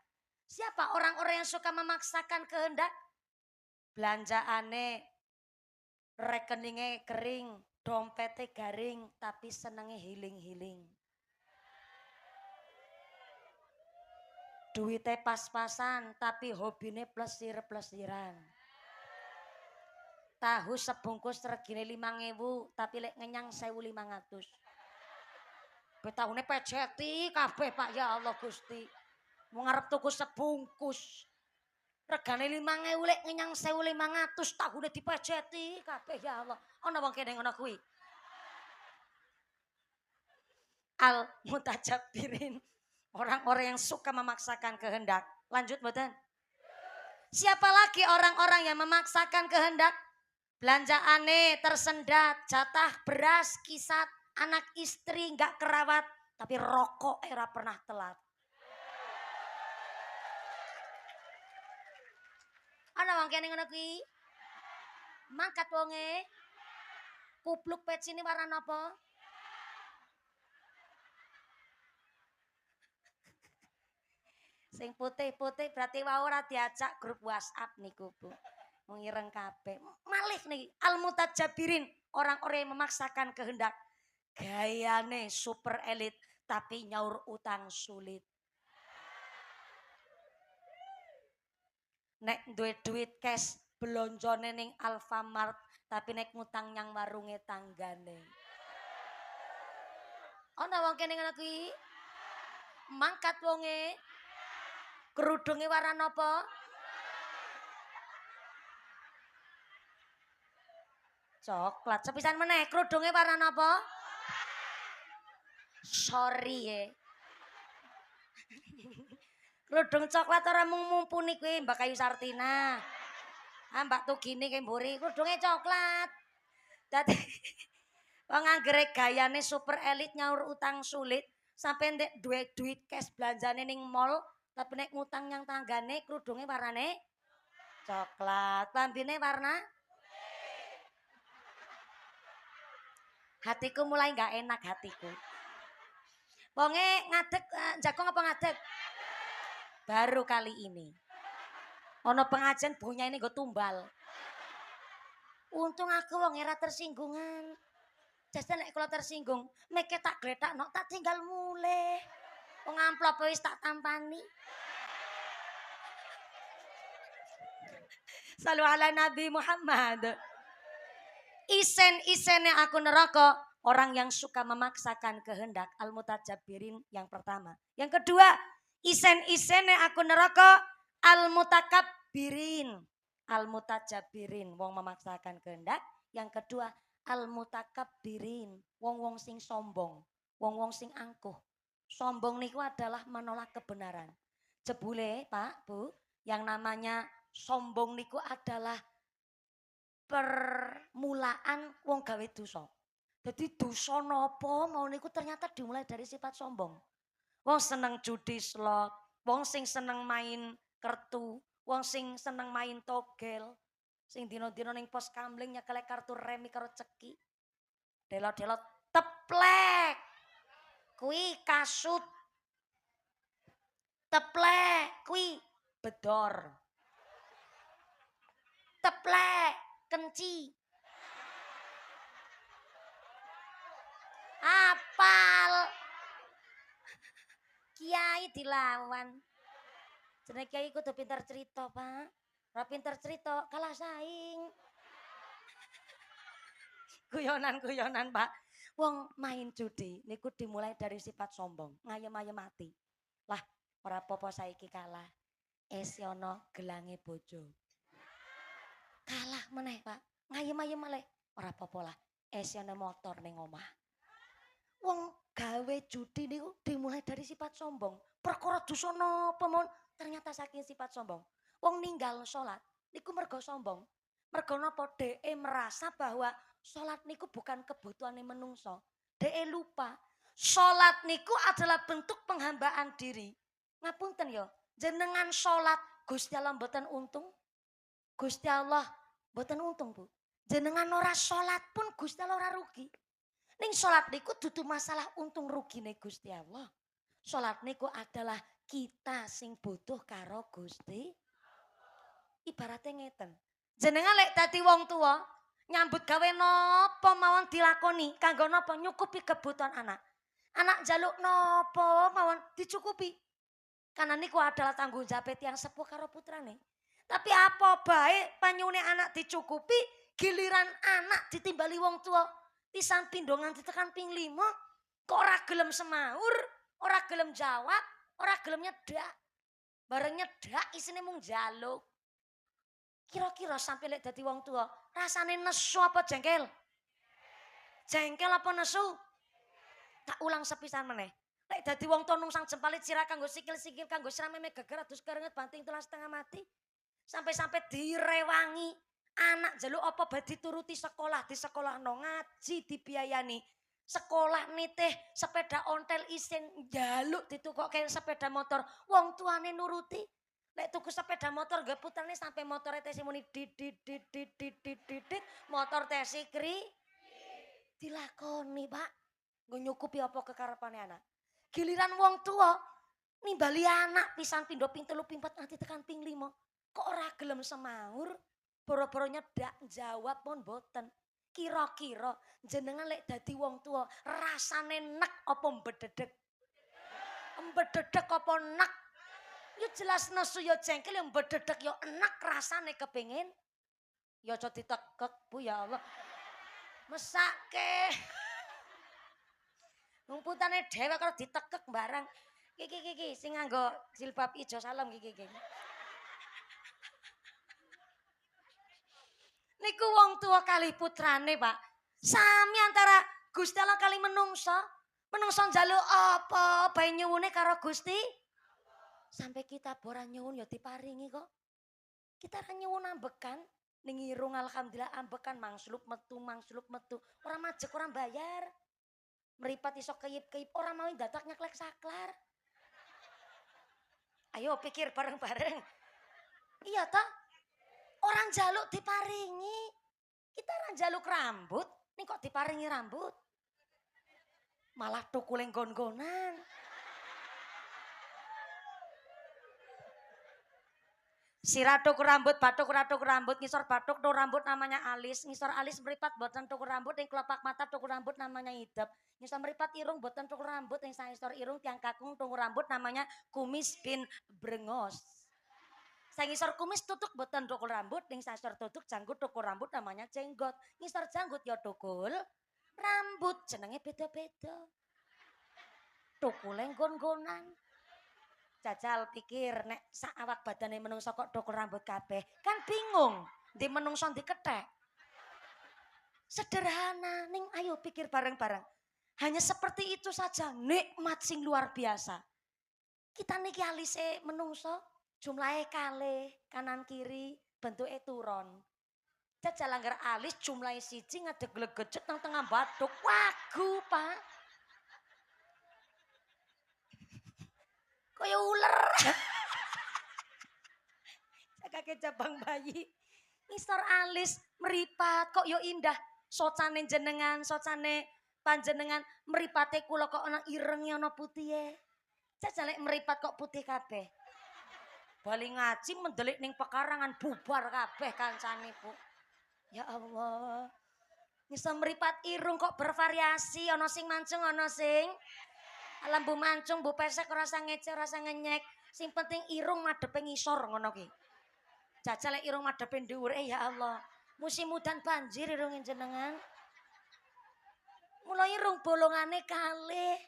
Siapa orang-orang yang suka memaksakan kehendak? Belanjaane rekeninge kering, dompete garing, tapi senenge hiling-hiling. Duite pas-pasan, tapi hobine plesir-plesiran. Tahu sebungkus regine 5.000 tapi lek ngenyang 1.500. Betahune pejeti kabeh Pak ya Allah Gusti. Mau ngarep tuku sebungkus. Regane 5.000 lek ngenyang 1.500 tahune dipejeti kabeh ya Allah. Ana wong kene ngono kuwi. Al mutajabbirin. Orang-orang yang suka memaksakan kehendak. Lanjut mboten? Siapa lagi orang-orang yang memaksakan kehendak? Belanjaane tersendat, jatah beras, kisat, anak istri nggak kerawat, tapi rokok era pernah telat. Ana wong kene ngono kuwi. Mangkat wonge. Kupluk pecine warna napa? Sing putih-putih berarti wae ora diajak grup WhatsApp niku, Bu. Ngireng kabeh. Malih nih al-mutajabbirin, orang-orang yang memaksakan kehendak. Gayane super elit tapi nyaur utang sulit. Nek duit cash Blonjone ning Alfamart tapi nek ngutang nyang warunge tanggane. Ana wong kene ngono kuwi. Mangkat wonge. Kerudunge warna apa? Coklat. Sepisan meneh, kerudunge warna apa? Sorry ya. Kerudung coklat ora mung mumpuni kuwi Mbak Kayu Sartina. Mbak Tugine ki mburi kerudunge coklat. Dadi wong anggere gayane super elit nyaur utang sulit sampai ndek duwe duit cash belanjane ning mall tapi nek ngutang yang tanggane kerudunge warnane coklat, lambene warna hatiku mulai nggak enak hatiku. Wonge ngadeg jakong apa ngadeg? Baru kali ini. Ono pengajian punya ini gue tumbal. Untung aku wong era tersinggungan. Jasa nek kalau tersinggung, meke tak gletak nok tak tinggal mulai. Wong amplop wis tak tampani. Salu ala Nabi Muhammad. Isen-isene aku neraka orang yang suka memaksakan kehendak al-mutajabirin yang pertama. Yang kedua, isen-isene aku neraka al-mutakabbirin. Al-mutajabirin wong memaksakan kehendak. Yang kedua, al-mutakabbirin wong-wong sing sombong, wong-wong sing angkuh. Sombong niku adalah menolak kebenaran. Jebule, Pak, Bu, yang namanya sombong niku adalah permulaan wong gawe dosa. Jadi dosa napa mau niku ternyata dimulai dari sifat sombong. Wong seneng judi slot, wong sing seneng main kertu, wong sing seneng main togel, sing dino-dino ning pos kamling nyekel kartu remi karo ceki. Delot-delot teplek. Kuwi kasut. Teplek kuwi bedor. Teplek kenci. Apal. Kiai dilawan. Jenenge kiai kudu pinter cerita, Pak. Ora pinter cerita kalah saing. Guyonan-guyonan, Pak. Wong main judi niku dimulai dari sifat sombong, ngayem-ayem mati. Lah, ora apa-apa saiki kalah. Esiono gelange bojo. Kalah meneh, Pak. Ngayem-ayem malih. Ora apa-apa lah. Esiono motor ning omah. Wong gawe judi niku dimulai dari sifat sombong. Perkara dosa napa mon? Ternyata saking sifat sombong. Wong ninggal salat niku mergo sombong. Mergo napa? Dheke merasa bahwa salat niku bukan kebutuhane menungso. Dheke lupa. Salat niku adalah bentuk penghambaan diri. Ngapunten ya, jenengan salat Gusti Allah mboten untung. Gusti Allah mboten untung, Bu. Jenengan ora salat pun Gusti Allah ora rugi. Ning salat niku dudu masalah untung rugine Gusti Allah. Salat niku adalah kita sing butuh karo Gusti. Ibaratnya ngeten. Jenengan lek dadi wong tua, nyambut gawe napa mawon dilakoni, kanggo napa nyukupi kebutuhan anak. Anak jaluk napa mawon dicukupi. Karena niku adalah tanggung jawab yang sepuh karo putrane. Tapi apa bae panyune anak dicukupi, giliran anak ditimbali wong tua. Pisan pindho nganti tekan ping 5, kok ora gelem semaur, ora gelem jawab, ora gelem nyedak. Bareng nyedak isine mung njaluk. Kira-kira sampai lek dadi wong tua, rasane nesu apa jengkel? Jengkel apa nesu? Tak ulang sepisan meneh. Lek dadi wong tua nungsang jempale sirah kanggo sikil-sikil kanggo sirah meme geger adus keringet banting telas setengah mati. Sampai-sampai direwangi. Anak jaluk apa badhe dituruti sekolah, di sekolah no ngaji dibiayani. Sekolah nitih sepeda ontel isin jaluk ditukokke sepeda motor. Wong tuane nuruti. Lek tuku sepeda motor gak puterane sampai motor tesi muni dit motor tesi kri dilakoni, Pak. Nggo nyukupi apa kekarepane anak. Giliran wong tua nimbali anak pisan pindho ping 3 ping 4 nanti tekan ping 5. Kok ora gelem semaur? Boro-boro nyedak jawab pun boten. Kira-kira jenengan lek dadi wong tua rasane nek apa mbededek? Mbededek apa nek? Ya jelas nesu ya jengkel ya mbededek ya enak rasane kepengin Ya aja ditekek Bu ya Allah. Mesake. Wong putane dhewe karo ditekek barang. Iki sing nganggo jilbab ijo salam iki. Niku wong tua kali putrane, Pak. Sami antara Gusti Allah kali menungso. Menungso njaluk apa bae nyuwune karo Gusti. Sampai kita boran nyuwun ya diparingi kok. Kita ra nyuwun ambekan ning irung alhamdulillah ambekan mangsluk metu. Ora majek ora bayar. Meripat iso keyip-keyip ora mau dadak nyeklek saklar. Ayo pikir bareng-bareng. Iya toh? Orang jaluk diparingi. Kita orang jaluk rambut, nih kok diparingi rambut. Malah tukuleng gon-gonan. Sirah tukur rambut, batuk rambut, ngisor batuk tukur rambut namanya alis, ngisor alis meripat boten tukur rambut, yang kelopak mata tukur rambut namanya hidap, ngisor meripat irung boten tukur rambut, yang sangisor irung tiang kakung tukur rambut namanya kumis bin brengos. Saya ngisor kumis tutuk boten tukul rambut, yang sangisor tutuk janggut tukul rambut namanya jenggot, ngisor janggut ya tukul rambut, jenenge beda-beda. Tukuleng gon-gonan. Jajal pikir nek sak awak badane menungso kok tukul rambut kabeh, kan bingung. Di menungso dikethek. Sederhana, ning ayo pikir bareng-bareng. Hanya seperti itu saja nikmat sing luar biasa. Kita niki alise menungso jumlahe kalih kanan kiri bentuke turon. Jajal anggar alis jumlahe siji ngadeg glegejet nang tengah bathuk. Wagu, Pak. Kaya ular. Kakek cabang bayi. Ngisor alis meripat kok yo indah. Socane jenengan, socane panjenengan meripate kula kok ana irenge ana putihe. Jajal meripat kok putih kabeh. Bali ngaji mendelik ning pekarangan bubar kabeh kancane, Bu. Ya Allah. Ngisor meripat irung kok bervariasi, ana sing mancung, ana sing alam bu mancung, bu pesek, rasa ngece, rasa ngenyek. Sing penting irung madepe ngisor ngono ki. Jajal irung madepe dhuwur ya Allah. Musim udan banjir irung jenengan. Mula irung bolongane kalih.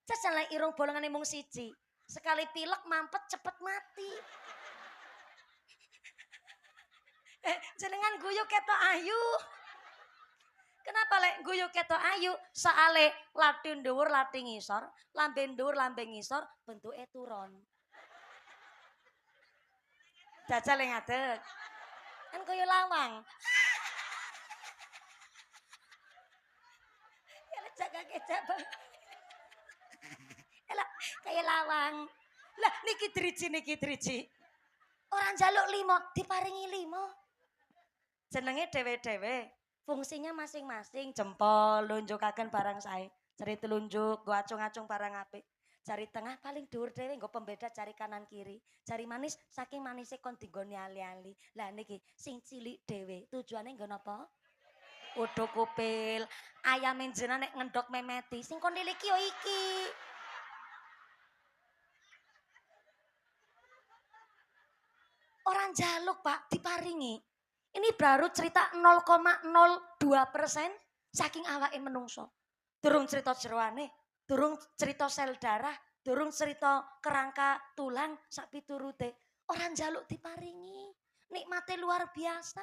Jajal irung bolongane mung siji. Sekali pilek mampet cepet mati. Jenengan guyu ketok ayu. Kenapa lek guyu ketok ayu? Soale lati dhuwur lati ngisor, lambe dhuwur lambe ngisor, bentuke turon. Jajal ngadeg. Kan kaya lawang. Kaya jaga kecap. Elak kaya lawang. Lah niki driji. Orang jaluk 5 diparingi 5. Jenenge dhewe-dhewe. Fungsinya masing-masing, jempol lunjukaken barang sae, jari telunjuk, nggo acung-acung barang apik. Jari tengah paling dhuwur dhewe nggo pembeda jari kanan kiri. Jari manis saking manise kon digone ali-ali. Lah niki sing cilik dhewe, tujuane nggo napa? Uduk kupil, ayam jenengan nek ngendok memeti, sing kon niliki yo iki. Orang jaluk, Pak, diparingi. Ini baru cerita 0,02% saking awake menungso. Durung cerita jeroane, durung cerita sel darah, durung cerita kerangka tulang sak piturute. Orang jaluk diparingi. Nikmate luar biasa.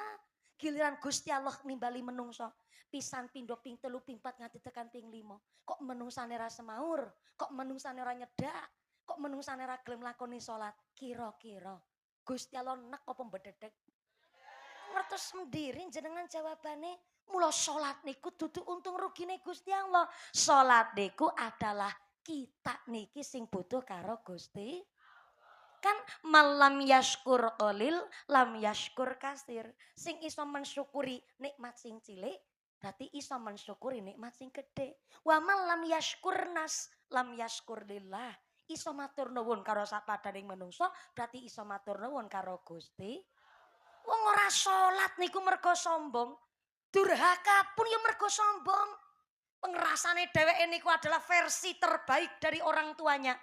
Giliran Gusti Allah nimbali menungso. Pisan pindho ping 3 ping 4 nganti tekan ping 5. Kok menungsane ra semaur, kok menungsane ra nyedak, kok menungsane ra gelem lakoni salat. Kira-kira Gusti Allah nek apa mbededek? Ngertos sendiri jenengan jawabane. Mula salat niku dudu untung rugine Gusti Allah. Salat niku adalah kita niki sing butuh karo Gusti. Kan malam yaskur qalil lam yaskur kasir. Sing iso mensyukuri nikmat sing cilik berarti iso mensyukuri nikmat sing gedhe. Wa malam yaskur nas lam yaskur lillah. Iso matur nuwun karo sapadaning manungsa berarti iso matur nuwun karo Gusti. Wong ora salat niku mergo sombong. Durhaka pun ya mergo sombong. Pengerasane dheweke niku adalah versi terbaik dari orang tuanya.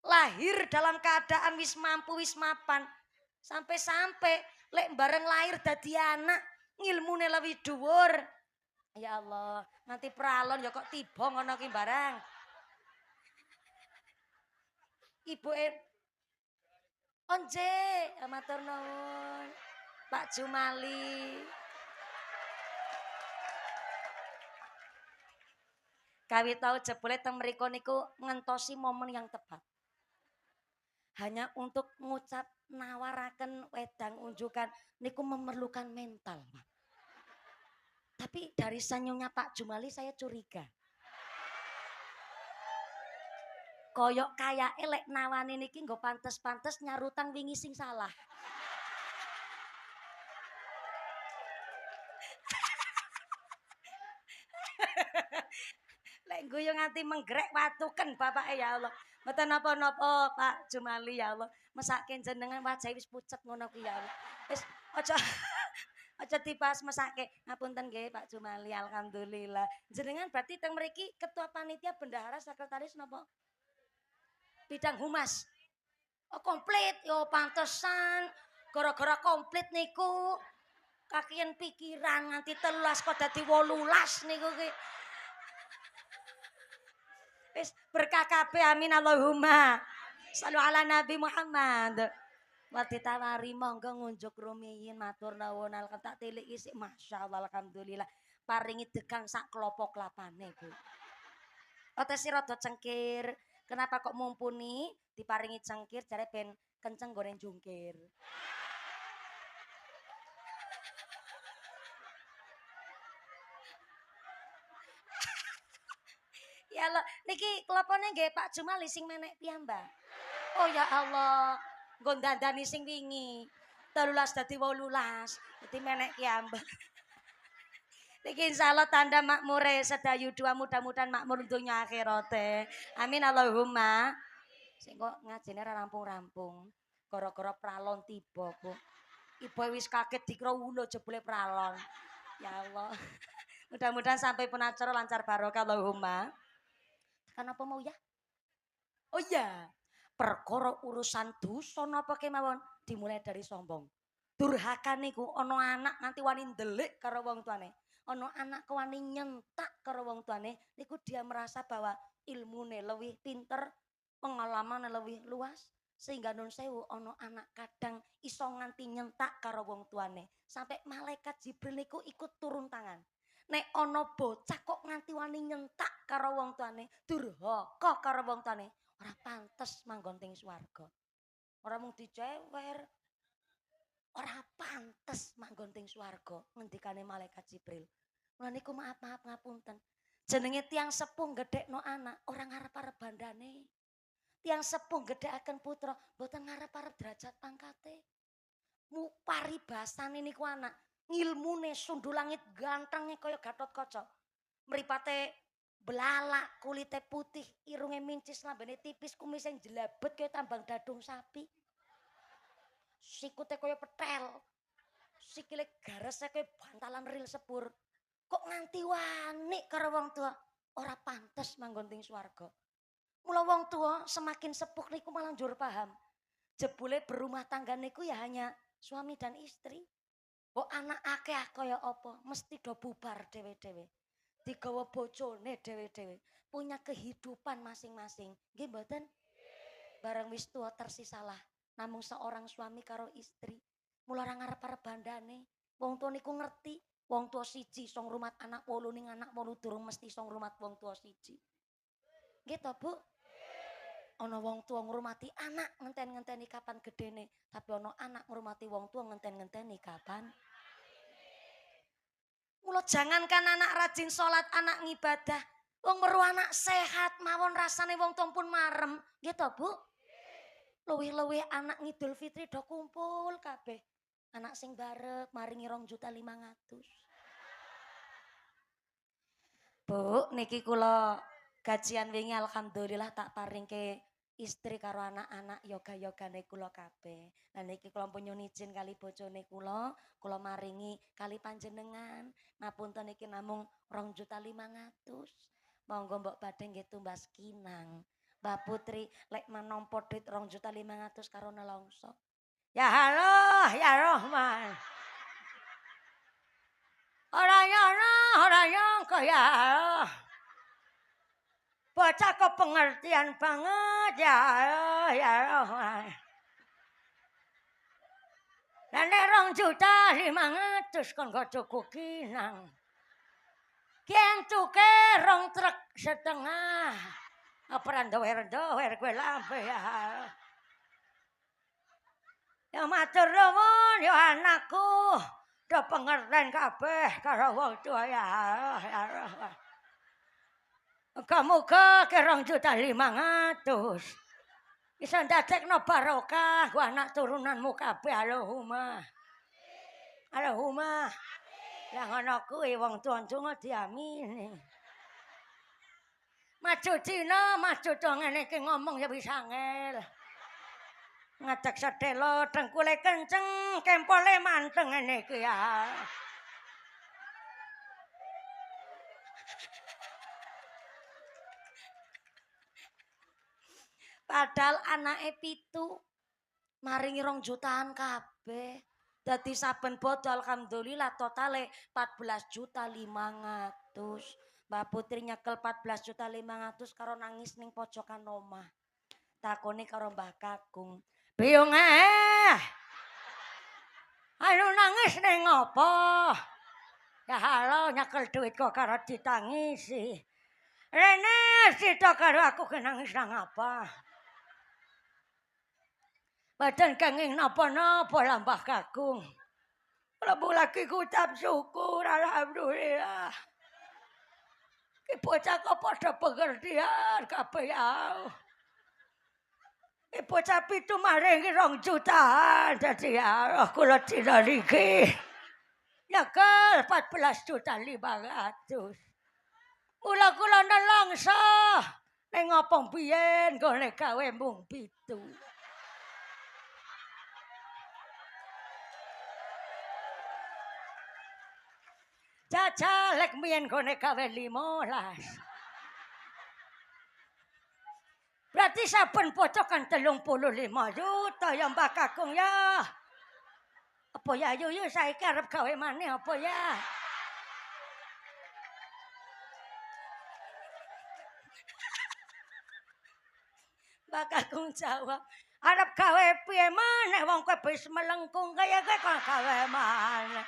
Lahir dalam keadaan wis mampu wis mapan. Sampai-sampai lek bareng lahir dadi anak ngilmune luwih dhuwur. Ya Allah, nanti pralon ya kok tiba ngono ki barang. Ibuke Onje, matur nuwun. Pak Jumali. Kawit tau jebule teng mriku niku ngentosi momen yang tepat. Hanya untuk ngucap nawaraken wedang unjukan niku memerlukan mental, Pak. Tapi dari senyumnya Pak Jumali saya curiga. Koyok kaya elek nawani niki nggo pantes-pantes nyarutang wingi sing salah. Lek guyu nganti menggrek watuken bapake ya Allah. Mboten napa-napa Pak Jumali ya Allah. Mesake jenengan wajah wis pucet ngono ku ya Allah. Wis aja aja dibahas mesake. Ngapunten nggih Pak Jumali, alhamdulillah. Jenengan berarti teng mriki ketua panitia bendahara sekretaris napa? Bidang humas. Oh komplit yo pantesan. Gara-gara komplit niku kakian pikiran nganti 13 kok dadi 18 niku ki. Wis berkah kabeh amin Allahumma. Shallu ala Nabi Muhammad. Wati tawari monggo ngunjuk rumiyin matur nuwun alkan tak tilik isik masyaallah alhamdulillah paringi degan sak klopo klapane Bu. Otesi rada cengkir. Kenapa kok mumpuni diparingi cengkir jare ben kenceng goreng jungkir. Ya Allah, niki klopone nggih Pak Jumali sing menek piyambak. Oh ya Allah, nggo dandani sing wingi. 13 dadi 18. Dadi menek piyambak. Niki insyaallah tanda makmure sedayu dua mudah-mudahan makmur dunya akhirate. Amin Allahumma. Sing kok ngajine ra rampung-rampung. Gara-gara pralon tiba, Bu. Ibu wis kaget dikira ulo jebule pralon. Ya Allah. Mudah-mudahan sampai pun acara lancar barokah Allahumma. Kenapa mau ya? Oh iya, perkara urusan dosa napa kemawon dimulai dari sombong. Durhaka niku ana anak nganti wani ndelik karo wong tuane. Ana anak wani nyentak karo wong tuane niku dia merasa bahwa ilmune lebih pinter, pengalaman lebih luas sehingga nun sewu ana anak kadang iso nganti nyentak karo wong tuane. Sampai malaikat Jibril niku ikut turun tangan. Nek ana bocah kok nganti wani nyentak karo wong tuane, durhaka karo wong tuane, ora pantes manggon teng swarga. Ora mung dicewer. Ora pantes manggon teng swarga, ngendikane malaikat Jibril. Mula niku maaf ngapunten. Jenenge tiang sepuh gedhekno anak, ora ngarep-arep bandane. Tiang sepuh gedhekaken putra, mboten ngarep-arep derajat pangkate. Mu paribasane niku anak. Ngilmune sundul langit gantenge kaya Gatotkaca. Mripate belalak, kulite putih, irunge mincis, lambene tipis, kumise jelabet kaya tambang dadung sapi. Sikute kaya petel. Sikile garese kaya bantalan ril sepur. Kok nganti wani karo wong tua? Ora pantes manggon teng swarga. Mula wong tua semakin sepuh niku malah njur paham. Jebule berumah tangga niku ya hanya suami dan istri. Kok anak akeh kaya apa, mesti do bubar dhewe-dhewe. Digawa bojone dhewe-dhewe, punya kehidupan masing-masing. Nggih mboten? Bareng wis tuwa tersisalah namung seorang suami karo istri. Mula ora ngarep-arep bandane. Wong tuwa niku ngerti, wong tuwa siji iso ngrumat anak 8 ning anak 8 durung mesti iso ngrumat wong tuwa siji. Nggih to, Bu? Ana wong tua ngurmati anak ngenten-ngenteni kapan gedene, tapi ana anak ngurmati wong tua ngenten-ngenteni kapan. Mula jangankan anak rajin salat, anak ngibadah, wong weruh anak sehat mawon rasane wong tua pun marem, nggih to, Bu? Luwih-luwih anak Ngidul Fitri do kumpul kabeh. Anak sing barep maringi 2.500.000. Bu, niki kula gajian wingi alhamdulillah tak paringke istri karo anak-anak yoga-yogane kula kabeh. Lah niki kula pun nyun izin kali bojone kula maringi kali panjenengan. Ngapunten niki namung 2.500.000. Monggo mbok badhe nggih tumbas kinang. Mbak Putri lek menompo duit 2.500.000 karo nelongso. Ya Allah, ya Rahman. ora nyangka ya. Bocah kok pengertian banget ya. Dan 2.500.000 kon gak cukup kinang. Kian tuke 2 truk setengah. Apa dower gue lampe ya. Ya matur nuwun ya anakku. Do pengertian kabeh karo wong tua ya. Muga-muga ke 2.500.000. Bisa ndadekno barokah ku anak turunanmu kabeh. Allahumma. Allahumma. Lah ngono kuwi wong tuwa-tuwa diamini. Maju dina, maju to ngene iki ngomong ya wis angel. Ngajak sedelo dengkule kenceng, kempole manteng ngene iki ya. Padahal anake 7 maringi 2 jutaan kabeh. Dadi saben bodol alhamdulillah totale 14.500.000. Mbak Putri nyekel 14.500.000 karo nangis ning pojokan omah. Takone karo Mbah Kakung. Biyung anu nangis ning ngopo? Ya halo nyekel duit kok karo ditangisi. Rene sida karo aku ke nangis nang apa? Badan kenging napa-napa lah Mbah Kakung. Mlebu lagi ngucap syukur alhamdulillah. Ki bocah kok padha pengertian kabeh ya. Ki bocah 7 maringi 2 jutaan dadi ya kula dina niki. Nyekel 14.500.000. Kula nelongso ning ngopo biyen gone gawe mung 7. Jajal lek mien gone gawe 15. Berarti saben pojokan 35 juta ya Mbak Kakung ya. Apa ya yuyu saiki arep gawe maneh apa ya? Mbak Kakung jawab, arep gawe piye maneh wong kowe wis melengkung kaya kowe kok gawe maneh.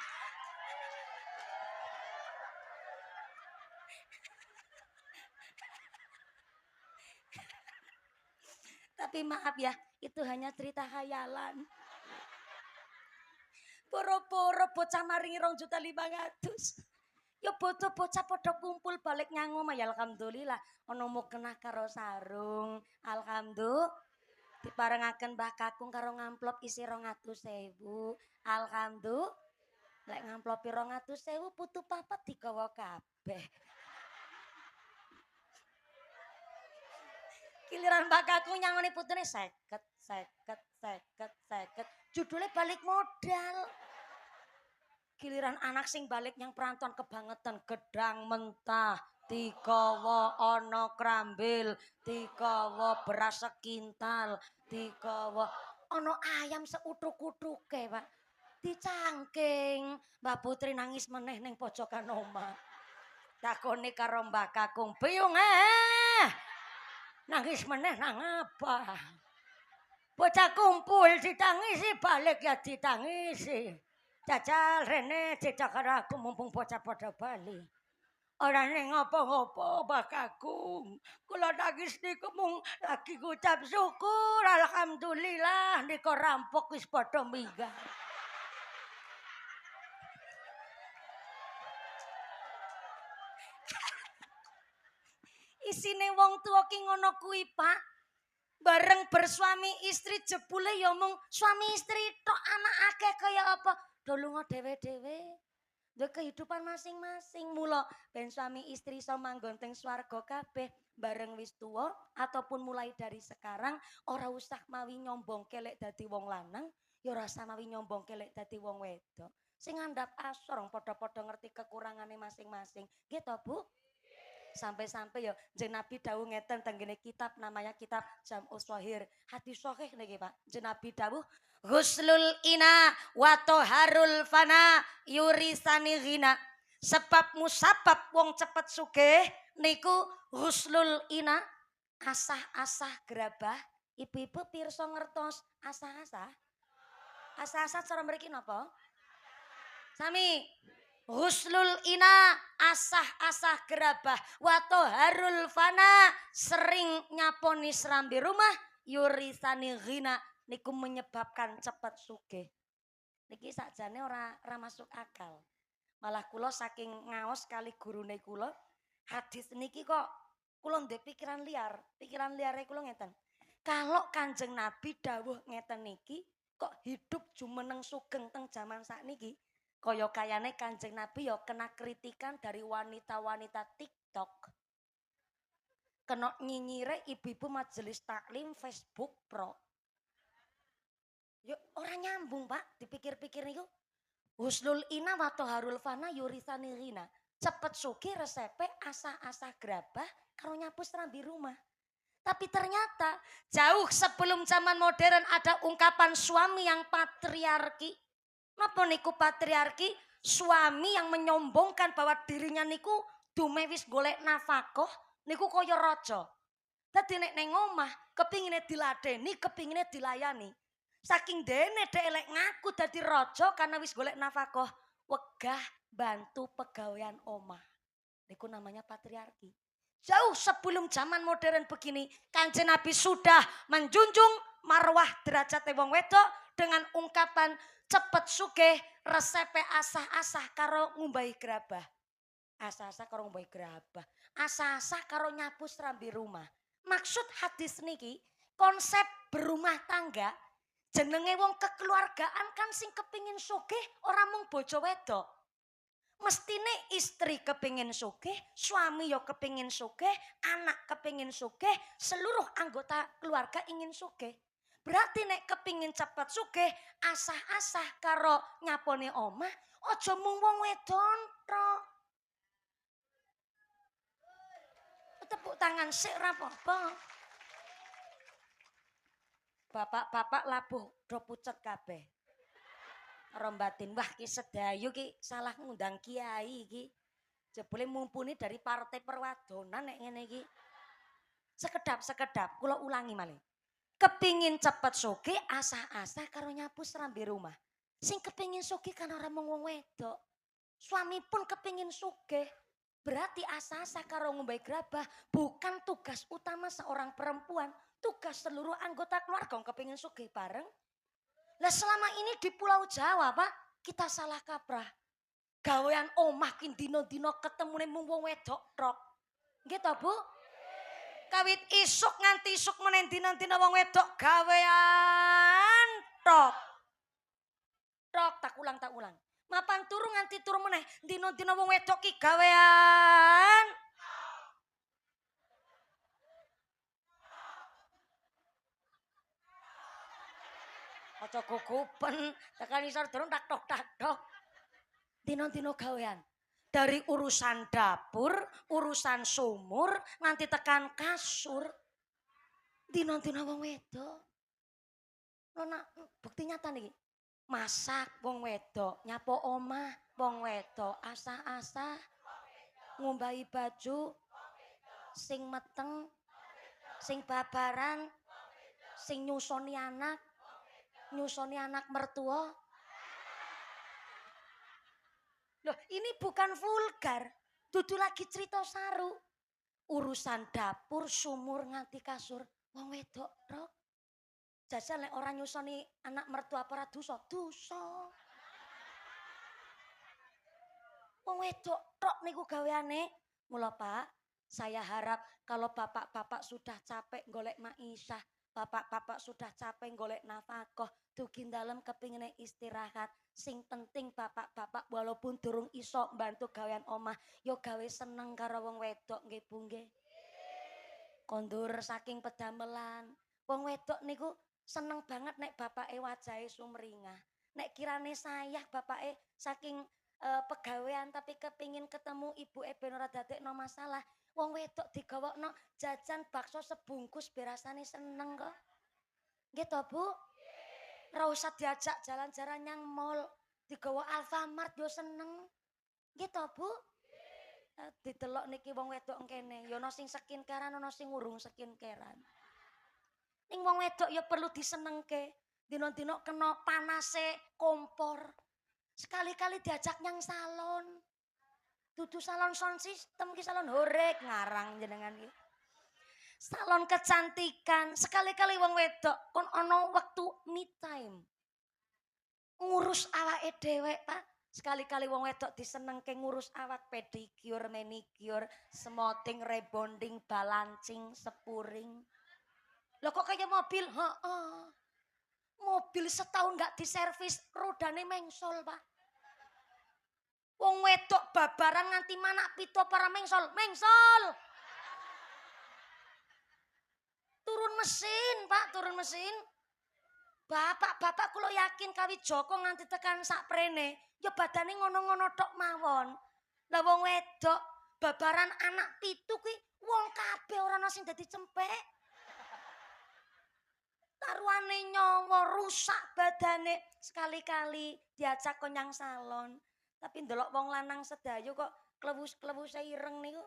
Tapi maaf ya, itu hanya cerita khayalan. Poro-poro bocah maringi 2.500.000. Ya bocah padha kumpul balik nyang omah ya alhamdulillah. Ana mukena karo sarung. Alhamdulillah. Diparengaken Mbah Kakung karo ngamplop isi 200.000. Alhamdulillah. Lek ngamplopi 200.000 putu papat digawa kabeh. Giliran Mbak Kakung nyangoni putune 50. Judulnya balik modal. Giliran anak sing balik yang perantauan kebangetan gedang mentah, digawa ana krambil, digawa beras sekintal, digawa ana ayam seutuk-utuke, Pak. Dicangking. Mbak Putri nangis meneh ning pojokan omah. Takone karo Mbak Kakung, "Biyung nangis meneh nang apa? Bocah kumpul ditangisi balik ya ditangisi. Jajal rene cecak karo aku mumpung bocah padha bali. Ora ning ngopo-ngopo Mbak Kakung. Kula nangis niku mung lagi ngucap syukur alhamdulillah nika rampok wis padha minggat. Isine wong tua ki ngono kuwi, Pak. Bareng bersuami istri jebule ya mung suami istri tok, anak akeh kaya apa? Do lunga dhewe-dhewe. Duwe kehidupan masing-masing. Mula ben suami istri iso manggon teng swarga kabeh bareng wis tuwa ataupun mulai dari sekarang ora usah mawi nyombong kelek dadi wong lanang, ya ora usah mawi nyombong kelek dadi wong wedok. Sing ngandhap asor padha-padha ngerti kekurangane masing-masing. Nggih to, Bu? Sampai-sampai ya Jeneng Nabi dawuh ngeten tenggene kitab namanya kitab Jam'us Shahih. Hadis sahih niki Pak. Jeneng Nabi dawuh ghuslul ina wa toharul fana yurisani ghina. Sebab musabab wong cepet sugih niku husnul ina, asah-asah gerabah. Ibu-ibu pirsa ngertos asah-asah? Asah-asah cara mriki napa? Sami. Husnul ina, asah-asah gerabah. Wato harul fana, sering nyaponi serambi rumah. Yurisani ghina, niku menyebabkan cepet sugih. Niki sakjane ora masuk akal. Malah kula saking ngaos kali gurune kula, hadis niki kok kula ndek pikiran liar. Pikiran liare kula ngeten. Kalau Kanjeng Nabi dawuh ngeten niki, kok hidup jumeneng sugeng teng jaman sakniki. Kaya kayane Kanjeng Nabi ya kena kritikan dari wanita-wanita TikTok. Kena nyinyire ibu-ibu majelis taklim Facebook Pro. Yo ora nyambung, Pak, dipikir-pikir niku. Husnul ina wa toharul fana yurisani rina. Cepet sugih resepe asah-asah gerabah karo nyapu serambi rumah. Tapi ternyata jauh sebelum zaman modern ada ungkapan suami yang patriarki. Napa niku patriarki? Suami yang menyombongkan bahwa dirinya niku dume wis golek nafkah, niku kaya raja. Dadi nek ning omah kepingine diladeni, kepingine dilayani. Saking dene dhek elek ngaku dadi raja karena wis golek nafkah, wegah bantu pegawean omah. Niku namanya patriarki. Jauh sebelum zaman modern begini, Kanjeng Nabi sudah menjunjung marwah derajat wong wedok dengan ungkapan cepet sugih resepe asah-asah karo ngumbahi gerabah. Asah-asah karo ngumbahi gerabah. Asah-asah karo nyapu serambi rumah. Maksud hadis niki, konsep berumah tangga jenenge wong kekeluargaan kan sing kepingin sugih ora mung bojo wedok. Mestine istri kepingin sugih, suami yo kepingin sugih, anak kepingin sugih, seluruh anggota keluarga ingin sugih. Berarti nek kepingin cepet sugih, asah-asah karo nyapone omah, aja mung wong wedon tok. Tepuk tangan sik ora apa-apa. Bapak-bapak labuh do pucet kabeh. Karo batin, wah ki sedayu ki salah ngundang kiai ki. Jebule mumpuni dari partai perwadonan nek ngene iki. Sekedap, kula ulangi malih. Kepingin cepet sugih asah-asah karo nyapu serambi rumah. Sing kepingin sugih kan ora mung wong wedok. Suami pun kepingin sugih. Berarti asah-asah karo ngumbahi gerabah bukan tugas utama seorang perempuan. Tugas seluruh anggota keluarga kepingin sugih bareng. Lah selama ini di Pulau Jawa, Pak, kita salah kaprah. Gawean omah ki dina-dina ketemune mung wong wedok tok. Nggih to, Bu? Kawit isuk nganti isuk meneh dina-dina wong wedok gawean tok. Tok tak ulang. Mapan turu nganti turu meneh dina-dina wong wedok ki gawean. Aja gugupen, tekan isor durung tak tok. Dina-dina gawean. Dari urusan dapur, urusan sumur, nanti tekan kasur. Dina-dina wong wedok. Nona bukti nyata nih. Masak wong wedok, nyapo omah wong wedok, asah-asah ngumbahi baju, sing meteng, sing babaran, sing nyusoni anak mertua. Loh, ini bukan vulgar, dudu lagi cerita saru. Urusan dapur, sumur nganti kasur, wong wedok tok. Jajal lek ora nyusoni anak mertua para dosa. Wong wedok tok niku gaweane. Mula Pak, saya harap kalau bapak-bapak sudah capek golek maisha, bapak-bapak sudah capek golek nafkah, dugi dalem kepingine istirahat. Sing penting bapak-bapak walaupun durung iso bantu gawean omah, yo gawe seneng karo wong wedok nggih Bu nggih. Kondur saking pedamelan. Wong wedok niku seneng banget nek bapake wajahe sumringah. Nek kirane sayah bapake saking pegawean tapi kepingin ketemu ibu ben ora dadekno masalah. Wong wedok digawokno jajan bakso sebungkus berasane seneng kok. Nggih to, Bu? Ora usah diajak jalan-jalan yang mall, digawa Alfamart yo seneng. Nggih to, Bu? Didelok niki wong wedok kene, ya ana sing skincarean ana sing urung skincarean. Ning wong wedok ya perlu disenengke. Dina-dina kena panase kompor. Sekali-kali diajak nyang salon. Dudu salon sound system ki salon horek ngarang jenengan iki. Salon kecantikan, sekali-kali wong wedok kon ana wektu me time. Ngurus awake dhewek, Pak. Sekali-kali wong wedok disenengke ngurus awak, pedicure, manicure, smoothing, rebonding, balancing, spuring. Loh kok kayak mobil? Heeh. Mobil setahun nggak diservis, rodane mengsol, Pak. Wong wedok babaran nganti mana pito para mengsol, mengsol. Turun mesin, Pak, turun mesin. Bapak kula yakin kawi Joko nganti tekan sak prene, ya badane ngono-ngono tok mawon. Lah wong wedok babaran anak pitu kuwi wong kabeh ora ana sing dadi cempek. Taruhane nyawa rusak badane, sekali-kali diajak konyang salon. Tapi ndelok wong lanang sedayu kok klewus-klewuse ireng niku.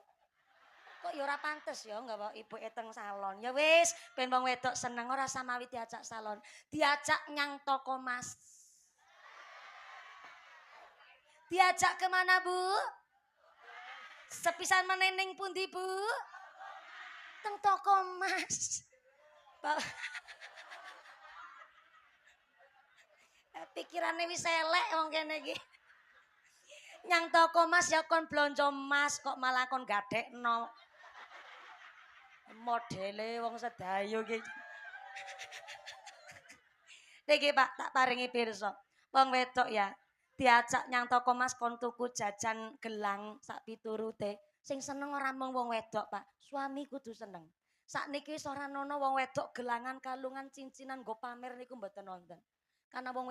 Kok ya ora pantes ya enggak ibuke teng salon. Ya wis, ben wong wedok seneng ora samawi diajak salon. Diajak nyang toko Mas. Diajak kemana, Bu? Sepisan meneneng pundi, Bu? Teng toko Mas. Pikirane wis elek wong kene iki. Nyang toko Mas ya kon blonjo emas kok malah kon gadekno. Modele wong sedayu iki. Niki Pak tak paringi pirsa. Wong wedok ya diajak nyang toko Mas kon tuku jajan gelang sak piturute. Sing seneng ora mung wong wedok, Pak. Suami kudu seneng. Sakniki wis ora ana wong wedok gelangan, kalungan, cincinan nggo pamer niku mboten wonten. Karena wong